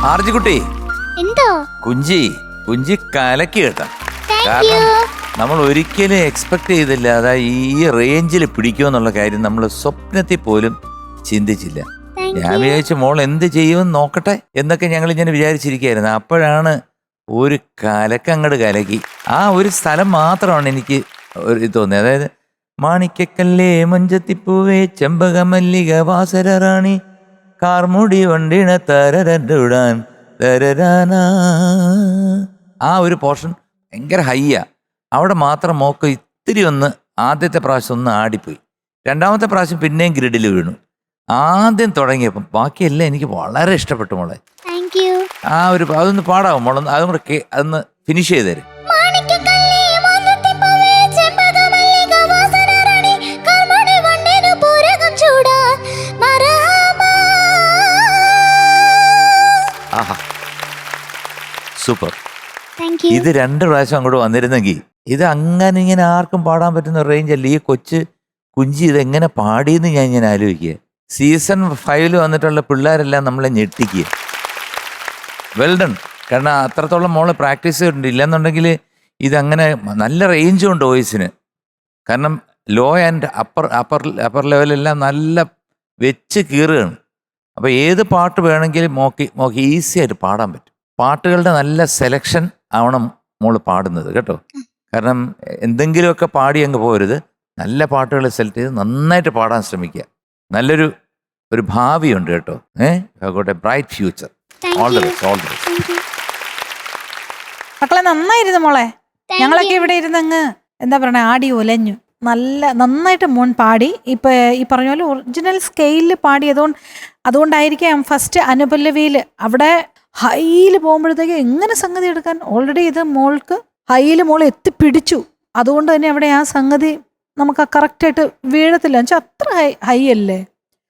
ആർജിക്കുട്ടി, എന്തോ കുഞ്ചി കലക്കി കേട്ടോ. താങ്ക് കാരണം യു. നമ്മൾ ഒരിക്കലും എക്സ്പെക്ട് ചെയ്തില്ല, അതായത് ഈ റേഞ്ചിൽ പിടിക്കുമെന്നുള്ള കാര്യം നമ്മൾ സ്വപ്നത്തിൽ പോലും ചിന്തിച്ചില്ല. ഞാൻ വിചാരിച്ചു മോൾ എന്ത് ചെയ്യുമെന്ന് നോക്കട്ടെ എന്നൊക്കെ ഞങ്ങൾ ഇങ്ങനെ വിചാരിച്ചിരിക്കുകയായിരുന്നു. അപ്പോഴാണ് ഒരു കലക്കങ്ങട് കലക്കി. ആ ഒരു സ്ഥലം മാത്രമാണ് എനിക്ക് ഒരു ഇത് തോന്നിയത്. അതായത് മാണിക്കക്കല്ലേ മഞ്ചത്തിപ്പൂവേ ചെമ്പകമല്ലിക വാസരാണി കാർമുടി വണ്ടിണ തരരടാൻ തരരാനാ. ആ ഒരു പോർഷൻ ഭയങ്കര ഹൈയാ. അവിടെ മാത്രം മോക്ക് ഇത്തിരി ഒന്ന് ആദ്യത്തെ പ്രാവശ്യം ഒന്ന് ആടിപ്പോയി. രണ്ടാമത്തെ പ്രാവശ്യം പിന്നെയും ഗ്രിഡിൽ വീണു. ആദ്യം തുടങ്ങിയപ്പം ബാക്കിയെല്ലാം എനിക്ക് വളരെ ഇഷ്ടപ്പെട്ടു മോളെ. Thank you. ആ ഒരു അതൊന്ന് പാടാവും മോളൊന്ന്, അതും കൂടെ അതൊന്ന് ഫിനിഷ് ചെയ്ത് തരും. ആഹാ സൂപ്പർ. ഇത് 2 പ്രാവശ്യം അങ്ങോട്ട് വന്നിരുന്നെങ്കിൽ ഇത് അങ്ങനെ ഇങ്ങനെ ആർക്കും പാടാൻ പറ്റുന്ന റേഞ്ച് അല്ല. ഈ കുഞ്ചി ഇതെങ്ങനെ പാടിയെന്ന് ഞാൻ ഇങ്ങനെ ആലോചിക്കുക. സീസൺ 5 വന്നിട്ടുള്ള പിള്ളേരെല്ലാം നമ്മളെ ഞെട്ടിക്കുക. Well done. കാരണം അത്രത്തോളം മോള് പ്രാക്ടീസ് ചെയ്തിട്ടുണ്ട്. ഇല്ലെന്നുണ്ടെങ്കിൽ ഇതങ്ങനെ നല്ല റേഞ്ചും ഉണ്ട് വോയിസിന്. കാരണം ലോ ആൻഡ് അപ്പർ ലെവലെല്ലാം നല്ല വെച്ച് കീറുകയാണ്. അപ്പോൾ ഏത് പാട്ട് വേണമെങ്കിലും മോക്ക് ഈസി ആയിട്ട് പാടാൻ പറ്റും. പാട്ടുകളുടെ നല്ല സെലക്ഷൻ ആവണം മോള് പാടുന്നത് കേട്ടോ. കാരണം എന്തെങ്കിലുമൊക്കെ പാടി അങ്ങ് പോരുത്. നല്ല പാട്ടുകൾ സെലക്ട് ചെയ്ത് നന്നായിട്ട് പാടാൻ ശ്രമിക്കുക. നല്ലൊരു ഭാവിയുണ്ട് കേട്ടോ. Got A bright future. All the best, all the best. മക്കളെ നന്നായിരുന്നു മോളെ. ഞങ്ങളൊക്കെ ഇവിടെ ഇരുന്നങ്ങ് എന്താ പറയണേ ആടി ഉലഞ്ഞു. നന്നായിട്ട് മോൻ പാടി. ഇപ്പൊ ഈ പറഞ്ഞ പോലെ ഒറിജിനൽ സ്കെയിലിൽ പാടി. അതുകൊണ്ടായിരിക്കാം ഫസ്റ്റ് അനുപല്ലവിയിൽ അവിടെ ഹൈയിൽ പോകുമ്പോഴത്തേക്ക് എങ്ങനെ സംഗതി എടുക്കാൻ. ഓൾറെഡി ഇത് മോൾക്ക് ഹൈയിൽ മോൾ എത്തിപ്പിടിച്ചു. അതുകൊണ്ട് തന്നെ അവിടെ ആ സംഗതി നമുക്ക് കറക്റ്റായിട്ട് വീഴത്തില്ല. എന്നുവെച്ചാൽ അത്ര ഹൈ അല്ലേ.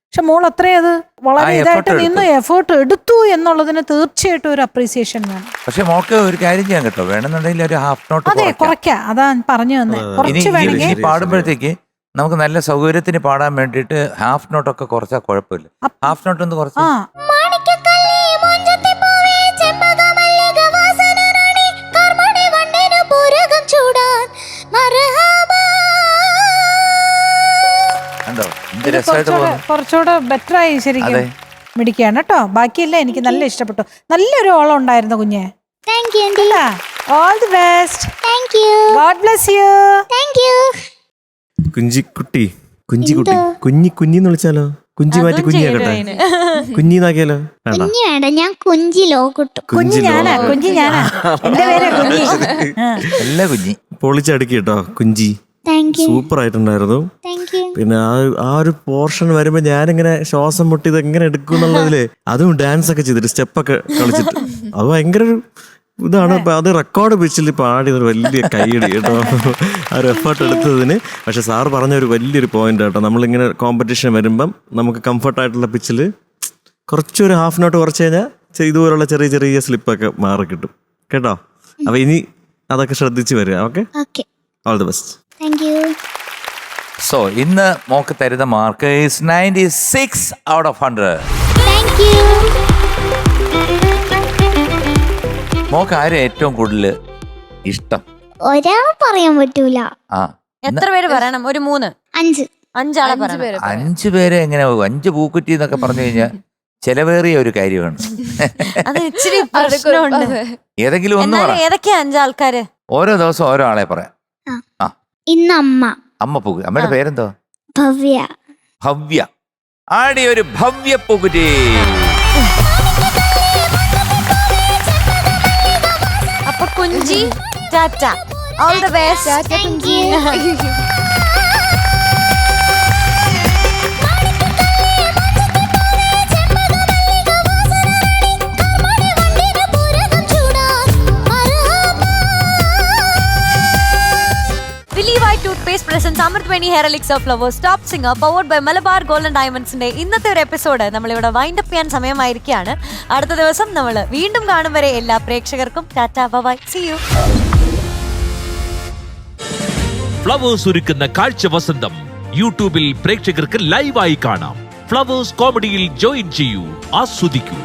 പക്ഷെ മോൾ അത്രയും അത് വളരെ ഇതായിട്ട് നിന്ന് എഫേർട്ട് എടുത്തു എന്നുള്ളതിന് തീർച്ചയായിട്ടും ഒരു അപ്രീസിയേഷൻ വേണം. പക്ഷെ മോൾക്ക് ഒരു കാര്യം ചെയ്യാൻ കേട്ടോ, വേണമെന്നുണ്ടെങ്കിൽ ഒരു ഹാഫ് നോട്ട് അതെ കുറയ്ക്കാം. അതാ പറഞ്ഞു തന്നെ കുറച്ച് വേണമെങ്കിൽ പാടുമ്പോഴത്തേക്ക് നമുക്ക് നല്ല സൗകര്യത്തിന് പാടാൻ വേണ്ടിയിട്ട് ഹാഫ് നോട്ടൊക്കെ കുറച്ചാൽ കുഴപ്പമില്ല. ഹാഫ് നോട്ട് ഒന്ന് കുറച്ച് കുറച്ചുകൂടെ ബെറ്റർ ആയി ശരിക്കും മിടിക്കാണ് കേട്ടോ. ബാക്കിയല്ല എനിക്ക് നല്ല ഇഷ്ടപ്പെട്ടു. നല്ലൊരു ഓളം ഉണ്ടായിരുന്നു കുഞ്ഞെ. All the best. God bless you. Kunchikkutti കുഞ്ഞിന്ന് വിളിച്ചാലോ? കുഞ്ചി മാറ്റി കുഞ്ഞിയാക്കട്ടെ. കുഞ്ഞിന്നാക്കിയാലോ? വേണ്ട, ഞാൻ കുഞ്ചിലോ കിട്ടും. കുഞ്ഞി ഞാനാ എന്റെ പേര് കുഞ്ഞി. എല്ലാ കുഞ്ഞി പൊളിച്ചടുക്കി കേട്ടോ കുഞ്ചി. സൂപ്പർ ആയിട്ടുണ്ടായിരുന്നു. പിന്നെ ആ ഒരു പോർഷൻ വരുമ്പോ ഞാനിങ്ങനെ ശ്വാസം മുട്ടി ഇത് എങ്ങനെ എടുക്കും എന്നുള്ളതില് അതും ഡാൻസ് ഒക്കെ ചെയ്തിട്ട് സ്റ്റെപ്പൊക്കെ കളിച്ചിട്ട് അത് ഭയങ്കര ഒരു ഇതാണ്. അത് റെക്കോർഡ് പിച്ചിൽ പാടിയത് വലിയ കൈയടി കേട്ടോ, ആ ഒരു എഫേർട്ട് എടുത്തതിന്. പക്ഷെ സാറ് പറഞ്ഞ ഒരു വലിയൊരു പോയിന്റ് കേട്ടോ, നമ്മളിങ്ങനെ കോമ്പറ്റീഷൻ വരുമ്പം നമുക്ക് കംഫർട്ടായിട്ടുള്ള പിച്ചിൽ കുറച്ചൊരു ഹാഫ് നോട്ട് കുറച്ച് കഴിഞ്ഞാൽ ഇതുപോലുള്ള ചെറിയ ചെറിയ സ്ലിപ്പൊക്കെ മാറി കിട്ടും കേട്ടോ. അപ്പൊ ഇനി അതൊക്കെ ശ്രദ്ധിച്ച് വരിക. Okay, all the best. So ഇന്ന് മോക്ക് തരുന്ന മാർക്ക് 96 out of 100. മോക്ക് ആരും ഏറ്റവും കൂടുതൽ ഇഷ്ടം? ഒരാൾ പറയാൻ പറ്റൂല. എത്ര പേര് പറയണം? ഒരു 3 5 പറയണം. 5 പേരെ എങ്ങനെ? 5 പൂക്കുറ്റി എന്നൊക്കെ പറഞ്ഞു കഴിഞ്ഞാൽ ചെലവേറിയ ഒരു കാര്യമാണ്. അത് ഇച്ചിരി പ്രശ്നമുണ്ട്. ഏതെങ്കിലും ഒന്ന് പറ. ഏതൊക്കെയാ 5 ആൾക്കാര്? ഓരോ ദിവസം ഓരോ ആളെ പറയാം. ഇന്ന് അമ്മ പൂക്കു. അമ്മയുടെ പേരെന്തോ? ഭവ്യ. ആടി ഒരു ഭവ്യ പൂക്കുറ്റി. അപ്പൊ Kunchi tata, all the best. Toothpaste presents Amrutweni Hair Elixir Flowers Top Singer powered by Malabar Gold and Diamonds ന്റെ ഇന്നത്തെ ഒരു എപ്പിസോഡ് നമ്മളിവിടെ വൈൻഡ് അപ്പ് ചെയ്യാൻ സമയമായിരിക്കുകയാണ്. അടുത്ത ദിവസം നമ്മൾ വീണ്ടും കാണും വരെ എല്ലാ പ്രേക്ഷകർക്കും tata, bye, see you. Flowers ഒരുക്കുന്ന കാഴ്ച വസന്തം യൂട്യൂബിൽ പ്രേക്ഷകർക്ക് ലൈവായി കാണാം. ഫ്ലവേഴ്സ് കോമഡിയിൽ ജോയിൻ ചെയ്യൂ, ആസ്വദിക്കൂ.